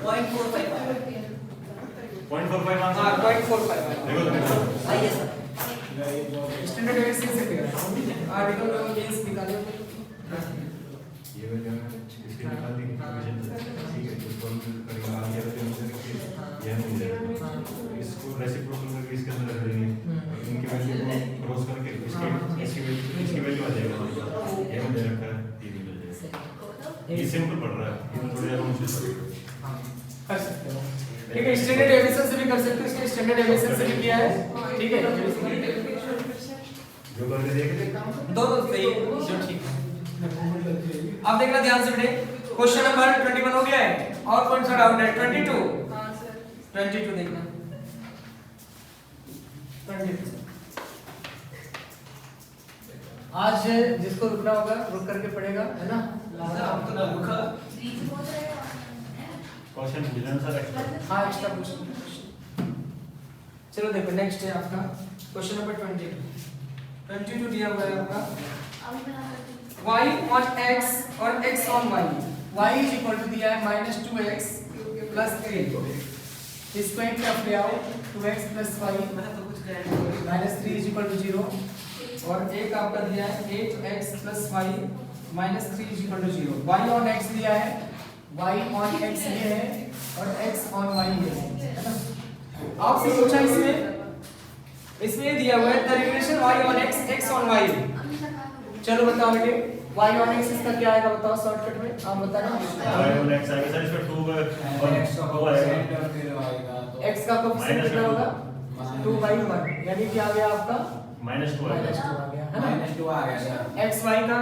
0.45 0.45 आंसर, हां 0.45 देखो देखो, आइए सर, स्टैंडर्ड डेविएशन से फिगर आर्टिकल में मींस निकालो, ये वाला इसके निकाल दी, ठीक है, तो करेंगे आगे ये सिंपल पढ़ रहा है, ये थोड़ी ज्यादा मुश्किल हाँ, कर सकते हो। ठीक है, स्टैंडर्ड डेविएशन से भी कर सकते हो, इसके स्टैंडर्ड डेविएशन से भी किया है। ठीक है, जो करके देख ले दोनों सही है, जो ठीक है। अब देखना ध्यान से बेटे, क्वेश्चन नंबर 21 हो गया है और कौन सा डाउट है? 22। हाँ सर 22 देखना, 22। आज जिसको रुकना होगा रुक करके पढ़ेगा, है ना? क्वेश्चन बिलन सर एक्स्ट्रा। हाँ, एक्स्ट्रा क्वेश्चन। चलो देखो, नेक्स्ट है आपका क्वेश्चन नंबर 22 दिया हुआ है आपका y on x और x on y। y is equal to दिया है -2x plus 3। इसको एक तरफ ले आओ, 2x plus y -3 is equal to 0। और एक आपका दिया है 8x plus y -3 is equal to 0। y on x दिया है, y on x ये है और x on y ये है ना? आपसे पूछा इसमें ये दिया हुआ है the relation y on x x on y। चलो बताओ बेटे, y on x इसका क्या आएगा बताओ शॉर्टकट में, आप बताना। y on x आएगा सर, इसमें 2 और x आएगा, x का कोएफिशिएंट कितना होगा? 2/1, यानी कि आ गया आपका -2 -2 आएगा, आ गया है ना? -2 आ गया सर। x y का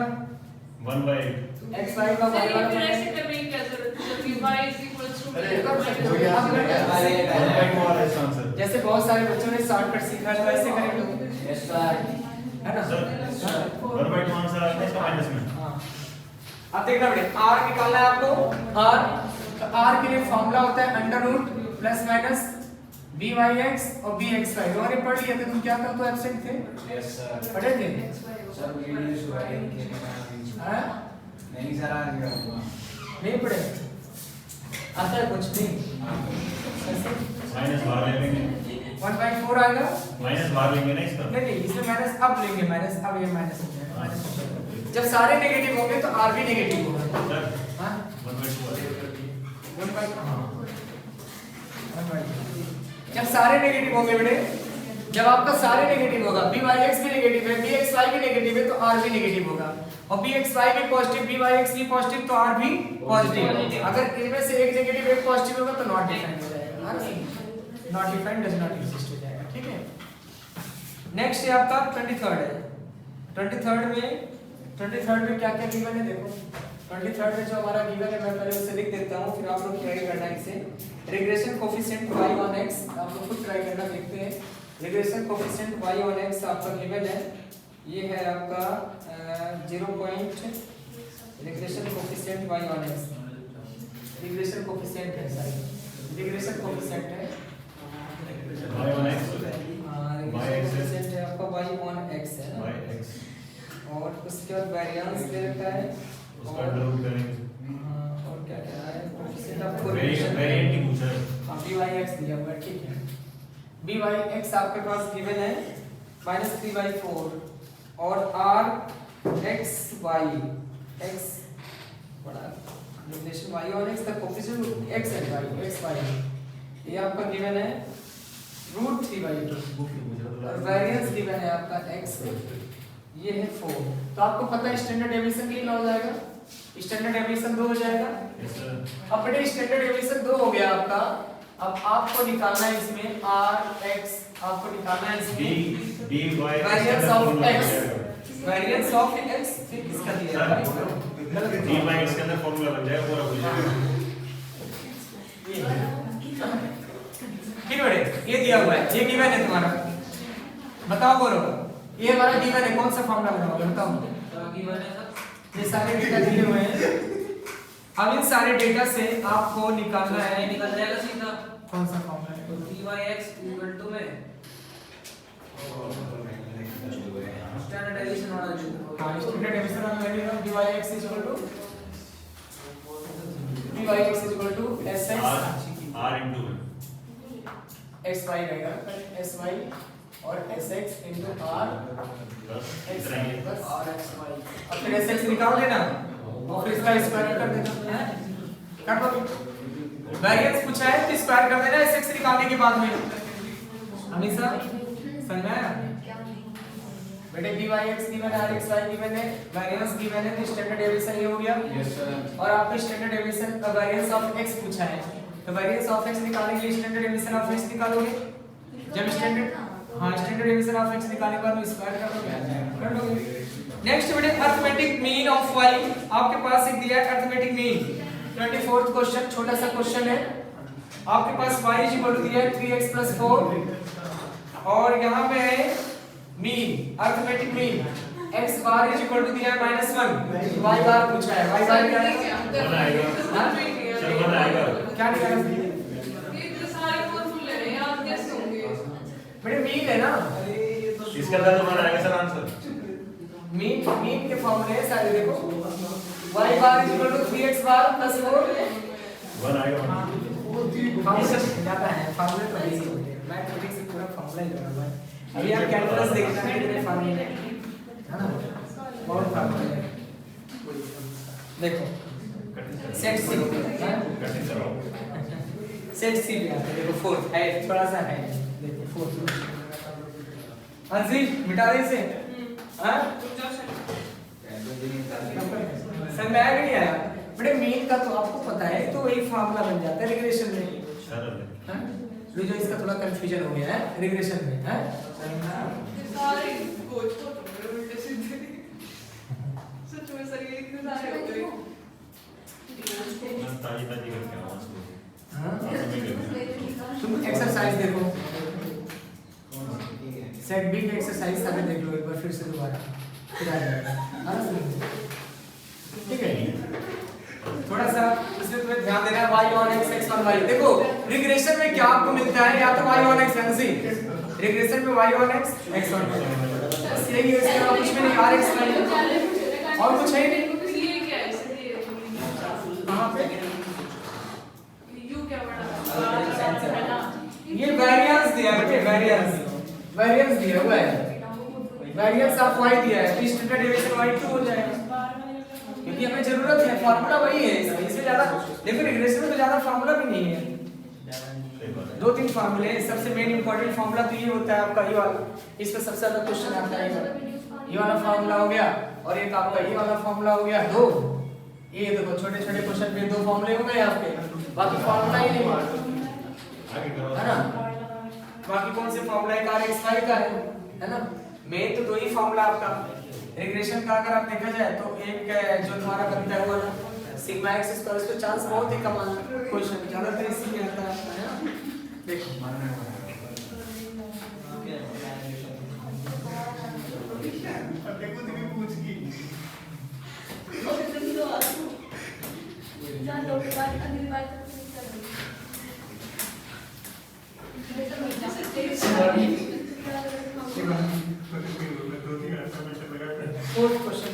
1/8। x y का सर y ये फिर y ऐसे करने की क्या जरूरत है कि y is equals to अरे, कर सकते हो। अब अरे, 1/2 आ रहा है इसका आंसर। जैसे बहुत सारे बच्चों ने शॉर्टकट सीखा है तो ऐसे करेंगे, यस सर। है ना? सर 1/2 आंसर आ रहा है इसका माइनस में। हाँ। अब देखना बेटे, r निकालना है आपको। r के लिए फॉर्मूला होता है under root plus minus byx और bxy। दोनों ने पढ़ लिया थे, तुम क्या कल तो एब्सेंट थे? Yes sir. पढ़े थे? सर वीडियो शुरू है। हाँ? नहीं सर, आज का नहीं पढ़े? आता है कुछ नहीं? माइनस बाहर ले लेंगे, 1/4 आएगा? माइनस बाहर लेंगे ना इसका। नहीं नहीं, इसमें माइनस अब लेंगे, माइनस अब ये माइनस हो जाएगा, माइनस हो जाएगा। जब सारे नेगेटिव होंगे तो r भी नेगेटिव होगा। सर हाँ? 1/2 आएगा। 1/2। जब सारे नेगेटिव होंगे बेटे, जब आपका सारे नेगेटिव होगा, byx भी नेगेटिव है, bxy भी नेगेटिव है तो r भी नेगेटिव होगा, और bxy भी पॉजिटिव, byx भी पॉजिटिव तो r भी पॉजिटिव। अगर इनमें से एक नेगेटिव एक पॉजिटिव होगा तो नॉट डिफाइंड हो जाएगा, not defined does not exist हो जाएगा। ठीक है, नेक्स्ट है आपका 23rd है। 23rd में क्या क्या गिवन है देखो। 23rd में जो हमारा गिवन है मैं पहले उसे लिख देता हूँ, फिर आप लोग ट्राई करना इसे। Regression coefficient y on x, आप लोग खुद ट्राई करना, देखते हैं। Regression coefficient y on x आपका गिवन है, ये है आपका 0 point regression coefficient y on x। Regression coefficient है सॉरी, रिग्रेशन कोफिशिएंट है y on x regression coefficient है आपका y on x है ना, x और उसके बाद वेरिएंस दे रखा है, उसका अंडर रूट करेंगे। और क्या क्या है कोफिशिएंट ऑफ वेरिएंट ही पूछा है। byx दिया हुआ है, ठीक है। byx आपके पास गिवन है -3/4 और rxy x बड़ा रिलेशन y और x का coefficient x and y xy ये आपका गिवन है √3/2 और वेरिएंस गिवन है आपका x ये है 4। तो आपको पता है स्टैंडर्ड डेविएशन कितना हो जाएगा? स्टैंडर्ड डेविएशन 2 हो जाएगा। Yes sir. अब बेटे स्टैंडर्ड डेविएशन 2 हो गया आपका। अब आपको निकालना है इसमें rx, आपको निकालना है इसमें dy variance of x, variance of x फिर किसका दिया है? dy x के अंदर फॉर्मूला बन जाएगा, पूरा भूल जाएगा। ठीक है, ये दिया हुआ है, ये गिवन है तुम्हारा। बताओ बोलो, ये हमारा गिवन है, कौन सा फॉर्मूला बनाओगे बताओ। गिवन है सर, ये सारे डेटा दिए हुए हैं। अब इन सारे डेटा से आपको निकालना है, निकल जाएगा सीधा कौन सा फॉर्मूला है? dyx इक्वल टू में स्टैंडर्ड डेविएशन वाला जो हाँ, स्टैंडर्ड डेविएशन वाला वैल्यू है dyx equal to sx r into xy रहेगा, sy और sx into r plus x इतना ही है। plus rxy। अब फिर sx निकाल देना और फिर इसका स्क्वायर कर देना, कर दो। वेरिएंस पूछा है तो स्क्वायर कर देना sx निकालने के बाद में। हमेशा समझ में आया? बेटे Vy(x) गिवन है, Rxy गिवन है, वेरिएंस गिवन है, तो स्टैंडर्ड डेविएशन ये हो गया। Yes sir. और आपको standard deviation variance of x पूछा है, तो वेरिएंस ऑफ x निकालने के लिए स्टैंडर्ड डेविएशन ऑफ x निकालोगे। जब standard standard deviation of x निकालने के बाद स्क्वायर कर दोगे, कर लोगे। नेक्स्ट बेटे अरिथमेटिक मीन ऑफ y, आपके पास एक दिया है अरिथमेटिक मीन। 24th क्वेश्चन, छोटा सा क्वेश्चन है। आपके पास y दिया है 3x + 4 और यहाँ पे है मीन, अरिथमेटिक मीन x बार दिया है -1, y बार पूछा है। y बार क्या है? क्या निकाला? ये तो सारे फॉर्मूले हैं यार, कैसे होंगे? बेटे मीन है ना, इसका अंदर तुम्हारा आएगा सर आंसर। मीन के फॉर्मूले सारे देखो। y बार 3x बार + 4 1 आएगा। फॉर्मूला जाता है, फॉर्मूले तो इजी होते हैं। मैथमेटिक्स से पूरा फॉर्मूला ही लगा हुआ है। अभी आप कैलकुलस देखना है, कितने फॉर्मूले है ना, बहुत फॉर्मूले है। देखो सेट सी, सेट सी भी आता है। देखो 4 है, थोड़ा सा है, देखो 4। अंशी मिटा दे इसे। हां समझ में आ गया? बड़े मीन का तो आपको पता है, तो वही फार्मूला बन जाता है रिग्रेशन में। सरल है। हां जो इसका थोड़ा कंफ्यूजन हो गया है रिग्रेशन में। हां सारे कोच को तो उल्टे सीधे सच में सर, ये इतने सारे हो गए। ताजी ताजी करके आवाज को। हां तुम एक्सरसाइज देखो, सेट बी की एक्सरसाइज सारे देख लो एक बार फिर से दोबारा, फिर आ जाएगा। हां ठीक है, थोड़ा सा इसमें तुम्हें ध्यान देना है। y on x x on y, देखो रिग्रेशन में क्या आपको मिलता है, या तो y on x ऐसे रिग्रेशन में y on x x on y, बस यही है। इसके अलावा कुछ भी नहीं, rx y और कुछ है नहीं। ये क्या है? इसलिए कहां पे यू क्या बड़ा है ना? ये वेरिएंस दिया है बेटे, वेरिएंस दिया हुआ है। वेरिएंस ऑफ y दिया है, तो स्टैंडर्ड डेविएशन y2 हो जाएगा, क्योंकि हमें जरूरत है, फार्मूला वही है। इससे ज्यादा देखो रिग्रेशन में तो ज्यादा फार्मूला भी नहीं है, 2-3 फार्मूले हैं। सबसे मेन इंपॉर्टेंट फार्मूला तो ये होता है आपका ये वाला, इस पे सबसे ज्यादा क्वेश्चन आता है। ये वाला फार्मूला हो गया, और एक आपका ये वाला फार्मूला हो गया। 2 ये देखो छोटे छोटे क्वेश्चन पे 2 फार्मूले हो गए आपके, बाकी फार्मूला ही नहीं है ना। बाकी कौन से फार्मूला है? rxy का है ना। मेन तो 2 ही फार्मूला आपका रिग्रेशन का। अगर आप देखा जाए तो एक जो तुम्हारा बनता है वो सिग्मा x स्क्वायर, इसका चांस बहुत ही कम आता है, क्वेश्चन ज्यादातर इसी में आता है ना। देखो फोर्थ क्वेश्चन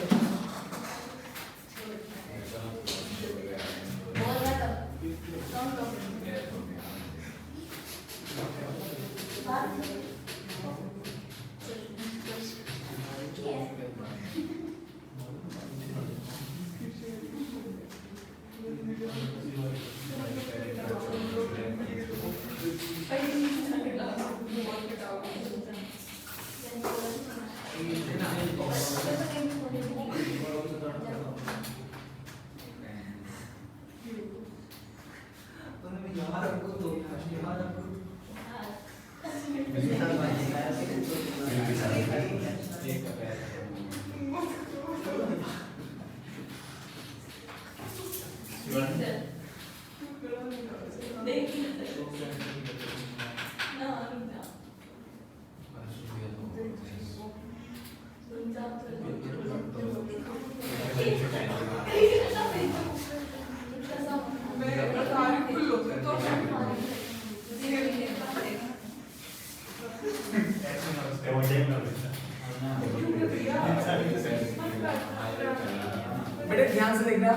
बेटे ध्यान से देखना।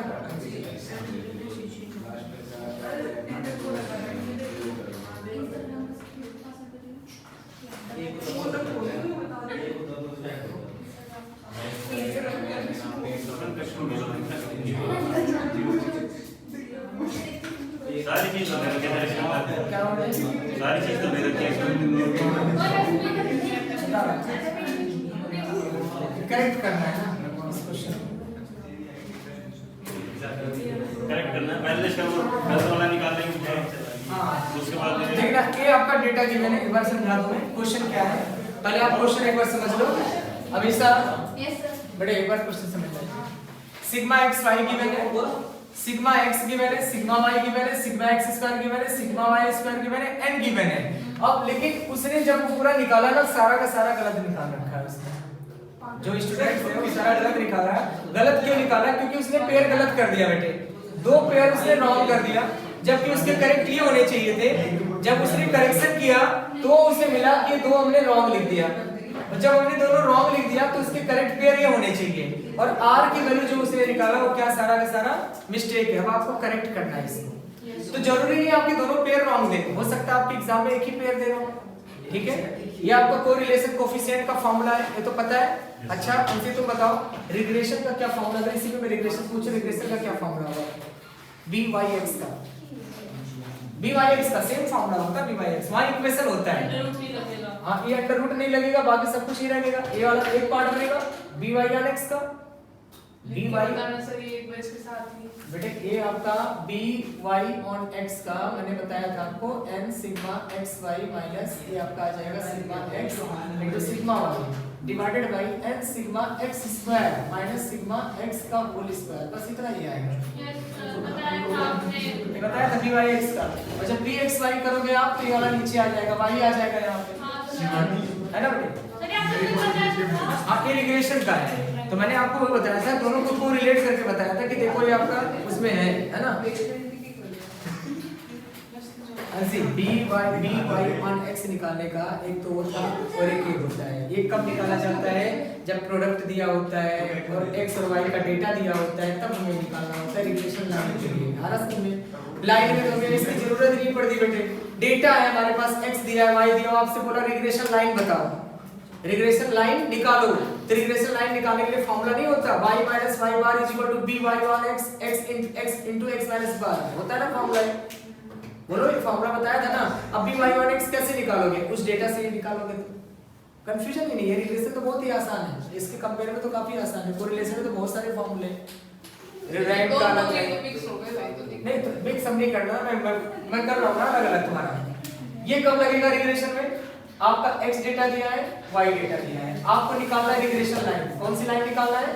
सारी चीज तो मेरे के अंदर सारी चीज तो मेरे के करेक्ट करना है ना इस क्वेश्चन करेक्ट करना है, पहले इसका वो पहले वाला निकाल लेंगे, हाँ उसके बाद देखना ये आपका डेटा गिवन है, एक बार समझा दूं मैं क्वेश्चन क्या है। पहले आप क्वेश्चन एक बार समझ लो। अभी सर यस सर बड़े एक बार क्वेश्चन समझ लीजिए। सिग्मा एक्स वाई गिवन है, सिग्मा एक्स गिवन है, सिग्मा वाई गिवन है, सिग्मा एक्स स्क्वायर गिवन है, सिग्मा वाई स्क्वायर गिवन है, एन गिवन है। अब लेकिन उसने जब वो पूरा निकाला ना सारा का सारा गलत निकाल रखा है उसने। जो स्टूडेंट है वो सारा गलत निकाला है। गलत क्यों निकाला? क्योंकि उसने पेयर गलत कर दिया बेटे, दो पेयर उसने रॉन्ग कर दिया, जबकि उसके करेक्ट ये होने चाहिए थे। जब उसने करेक्शन किया तो उसे मिला कि दो हमने रॉन्ग लिख दिया, और जब हमने दोनों रॉन्ग लिख दिया तो उसके करेक्ट पेयर ये होने चाहिए, और आर की वैल्यू जो उसने निकाला वो क्या सारा का सारा मिस्टेक है। अब आपको करेक्ट करना है इसको। तो जरूरी नहीं आपके दोनों पेयर रॉन्ग दे, हो सकता है आपके एग्जाम में एक ही पेयर दे रहा हो, ठीक है। ये आपका कोरिलेशन कोफिशिएंट का फार्मूला है, ये तो पता है। अच्छा मुझे तो बताओ रिग्रेशन का क्या फार्मूला है? इसी में मैं रिग्रेशन पूछूं, रिग्रेशन का क्या फार्मूला होगा? by(x) का by(x) का सेम फार्मूला होता है by(x), वहां इक्वेशन होता है। अंडर रूट नहीं लगेगा। हां ये अंडर रूट नहीं लगेगा, बाकी सब कुछ ही रहेगा। ये वाला एक पार्ट रहेगा by(x) का बताना सर ये एक बार इसके साथ ही बेटे ये आपका by(x) का मैंने बताया था आपको n सिग्मा xy माइनस ये आपका आ जाएगा sigma x into sigma y divided by n sigma x square minus sigma x का होल स्क्वायर, बस इतना ही आएगा। बताया था आपने। ये बताया था by(x) का, और जब bxy करोगे आप तो ये वाला नीचे आ जाएगा, y आ जाएगा यहाँ पे, है ना बेटे? सर आपने भी बताया था। हाँ ये रिग्रेशन का है, तो मैंने आपको वो बताया था, दोनों को कोरिलेट करके बताया था कि देखो ये आपका उसमें है ना ऐसे by(x) निकालने का एक तो होता है और एक ये होता है। ये कब निकाला जाता है? जब प्रोडक्ट दिया होता है और x और y का डेटा दिया होता है, तब हमें निकालना होता है रिग्रेशन लाइन के लिए। आरस में लाइन में तो हमें इसकी जरूरत नहीं पड़ती बेटे, डेटा है हमारे पास, x दिया है y दिया, आपसे बोला रिग्रेशन लाइन बताओ, रिग्रेशन लाइन निकालो। तो रिग्रेशन लाइन निकालने के लिए फार्मूला नहीं होता y minus y bar is equal to by(x) x into x minus bar, होता है ना फार्मूला? बोलो ये फार्मूला बताया था ना। अब by(x) कैसे निकालोगे? उस डेटा से ही निकालोगे, तो कंफ्यूजन ही नहीं है। रिलेशन तो बहुत ही आसान है, इसके कंपेयर में तो काफी आसान है। कोरिलेशन में तो बहुत सारे फार्मूले रैंक का अलग है, मिक्स हो गए भाई तो नहीं तो मिक्स हम नहीं करना, मैं कर रहा हूं ना अलग अलग तुम्हारा। ये कब लगेगा रिग्रेशन में? आपका x डेटा दिया है, y डेटा दिया है, आपको निकालना है रिग्रेशन लाइन। कौन सी लाइन निकालना है?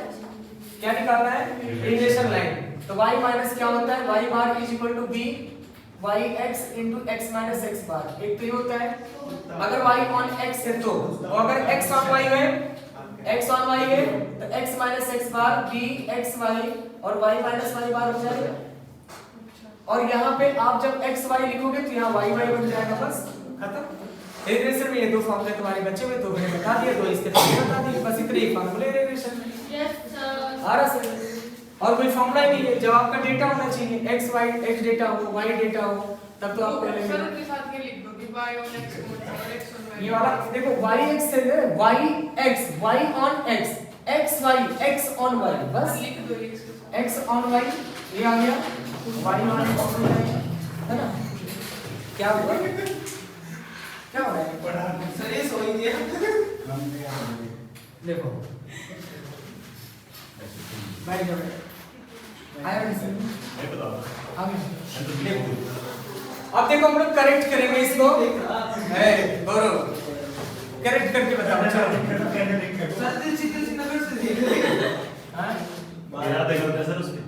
क्या निकालना है? Regression line. तो y माइनस क्या होता है? y bar is equal to b y(x) into x minus x bar, एक तो ये होता है। अगर y on x है तो, और अगर x on y है, x on y है तो x minus x bar b x y और y minus y bar हो जाएगा। और यहाँ पे आप जब x y लिखोगे तो यहाँ y y बन जाएगा, बस खत्म। रिग्रेशन में ये दो फार्मूले तुम्हारे बच्चे में तो मैंने बता दिया, तो इसके बता दिए, बस इतने ही फार्मूले रिग्रेशन में। Yes sir. आ रहा है और कोई फार्मूला ही नहीं है। जब आपका डेटा होना चाहिए x y x डेटा हो y डेटा हो, तब तो आपको सर लगेगा उनके साथ ये लिख दो कि y on x और x on y। ये वाला देखो y(x) से y(x) y on x x y x on y, बस लिख दो इसके साथ। x on y ये आ गया, y on x है ना। क्या हुआ? क्या हो रहा है? सर ये सोई दिया देखो भाई जब आया नहीं ये बताओ आगे देखो, अब देखो हम लोग करेक्ट करेंगे इसको, है गौरव करेक्ट करके बताओ। सर दिल चित्र से नगर से दिए हां याद है क्या सर उसके?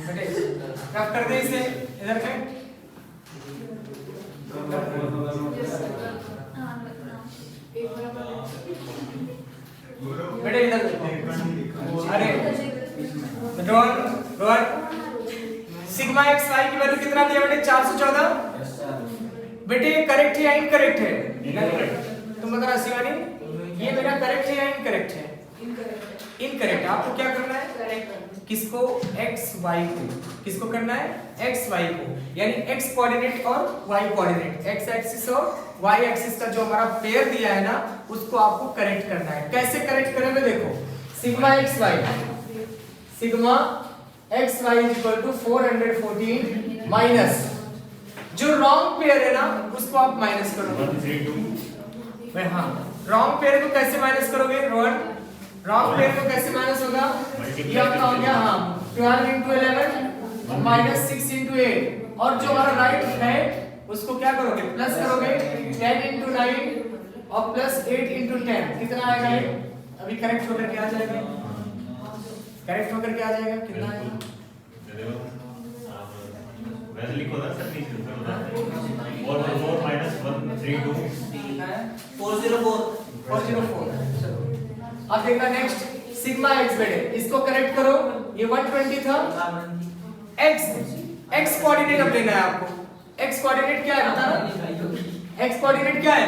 बेटे क्या कर दे इसे इधर पे बेटे इधर देखो। अरे रोहन सिग्मा एक्स वाई की वैल्यू कितना दिया बेटे? 414। बेटे ये करेक्ट है या इनकरेक्ट है? तुम बताना शिवानी, ये मेरा करेक्ट है या इनकरेक्ट है? इनकरेक्ट। आपको क्या करना है? किसको? एक्स वाई को। किसको करना है? एक्स वाई को, यानी एक्स कोऑर्डिनेट और वाई कोऑर्डिनेट, एक्स एक्सिस और वाई एक्सिस का जो हमारा पेयर दिया है ना, उसको आपको करेक्ट करना है। कैसे करेक्ट करेंगे? देखो sigma x y is equal to 414 minus जो रॉन्ग पेयर है ना उसको आप माइनस करोगे। हाँ रॉन्ग पेयर को कैसे माइनस करोगे रोहन? रॉन्ग पेयर को कैसे माइनस होगा? ये आपका हो गया हाँ 12 into 11 minus 6 into 8 और जो हमारा राइट है उसको क्या करोगे? प्लस करोगे 10 into 9 और प्लस 8 into 10 कितना आएगा ये? अभी करेक्ट होकर के आ जाएगा, करेक्ट होकर के आ जाएगा कितना आएगा? वैसे लिखो ना सर नीचे और 4 minus 1 3 2 404 चलो अब देखना नेक्स्ट सिग्मा x बेटे इसको करेक्ट करो, ये 120 था x कोऑर्डिनेट अब लेना है आपको। x कोऑर्डिनेट क्या है बताना? x कोऑर्डिनेट क्या है?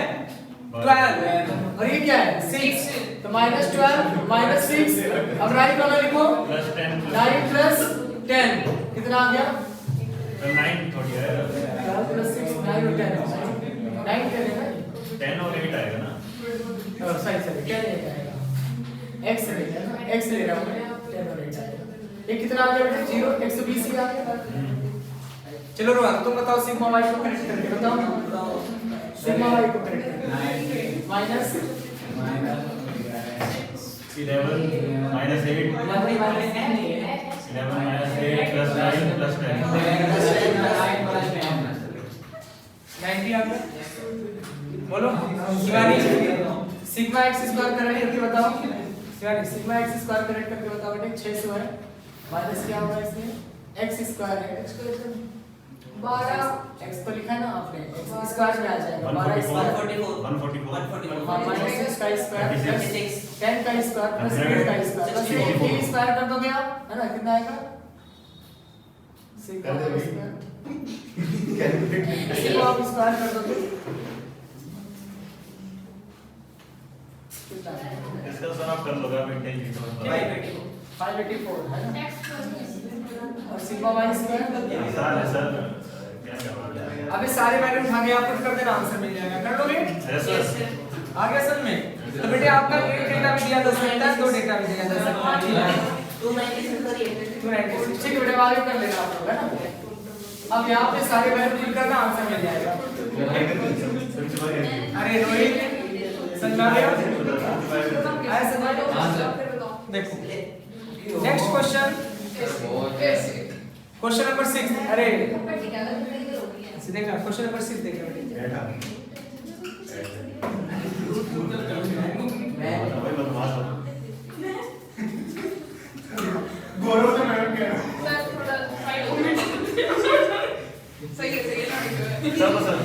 12 और ये क्या है? 6 तो -12 -6 अब राइट वाला लिखो प्लस 10 9 प्लस 10 कितना आ गया? 9 थोड़ी है 12 प्लस 6 9 और 10 9 10 है 10 और 8 आएगा ना। और सही सही 10 आएगा x ले रहा है x ले रहा हूं 10 और 8 आएगा। ये कितना आ गया बेटा? 0 120 ही आ गया। चलो रोहन तुम बताओ सिग्मा y को करेक्ट करके बताओ सिग्मा y को करेक्ट करके minus 11 minus 8 11 minus 8 plus 9 plus 10 90 आ गया। बोलो Shivani sigma x square correct करके बताओ Shivani sigma x square correct करके बताओ बेटे 600 है माइनस क्या होगा इसमें x स्क्वायर है 12 x तो लिखा है ना आपने x स्क्वायर में आ जाएगा 12 स्क्वायर 144 माइनस 6 का स्क्वायर प्लस 10 का स्क्वायर प्लस 8 का स्क्वायर प्लस 8 के स्क्वायर कर दोगे आप है ना कितना आएगा? सिग्मा आप स्क्वायर कर दोगे कितना आएगा? इसका सर आप कर लोगे आप इंटेलिजेंट 584 है ना और सिग्मा y स्क्वायर आसान है सर क्या करना है। अबे सारे वैल्यू उठा के आप पुट कर देना आंसर मिल जाएगा कर लोगे? यस सर आ गया सर में तो बेटे आपका एक डेटा भी दिया 10 सकता है 2 डेटा भी दिया 10 सकता है ठीक है 296 ठीक है बेटे आगे कर लेना आप लोग है ना। अब यहाँ पे सारे वैल्यू फिल करना आंसर मिल जाएगा। अरे रोहित समझ में आ गया? आया समझ देखो नेक्स्ट क्वेश्चन क्वेश्चन नंबर 6 अरे देखना क्वेश्चन नंबर 6 देखना गौरव से मैडम कह रहा हूं सर थोड़ा साइड हो सही है ना सर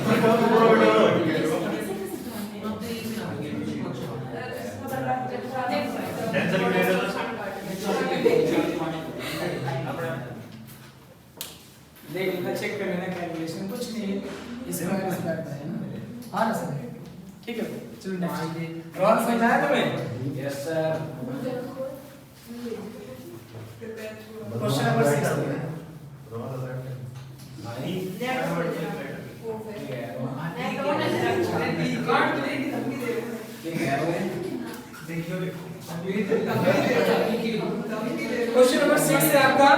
टेंशन ले रहे हो देख लेना चेक कर लेना कैलकुलेशन कुछ नहीं है इसका है ना हां ना सर ठीक है चलो नेक्स्ट रोल समझ आया तुम्हें? Yes sir question number 6 question number 6 है आपका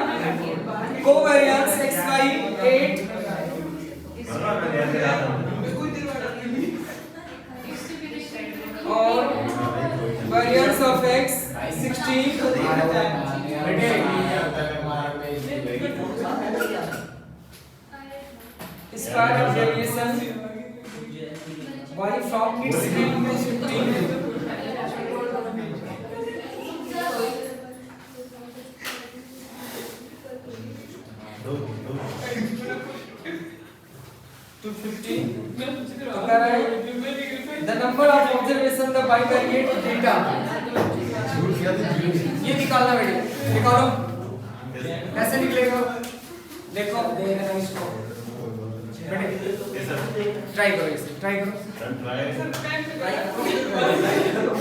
कोवेरिएंस xy 8 और variance of x 16 square of variation y from its mean to 15 to 15 तो कह रहा है the number of observation the bivariate data ये निकालना बेटे निकालो कैसे निकलेगा देखो देखना इसको बेटे ट्राई करो इसे ट्राई करो ट्राई ट्राई करो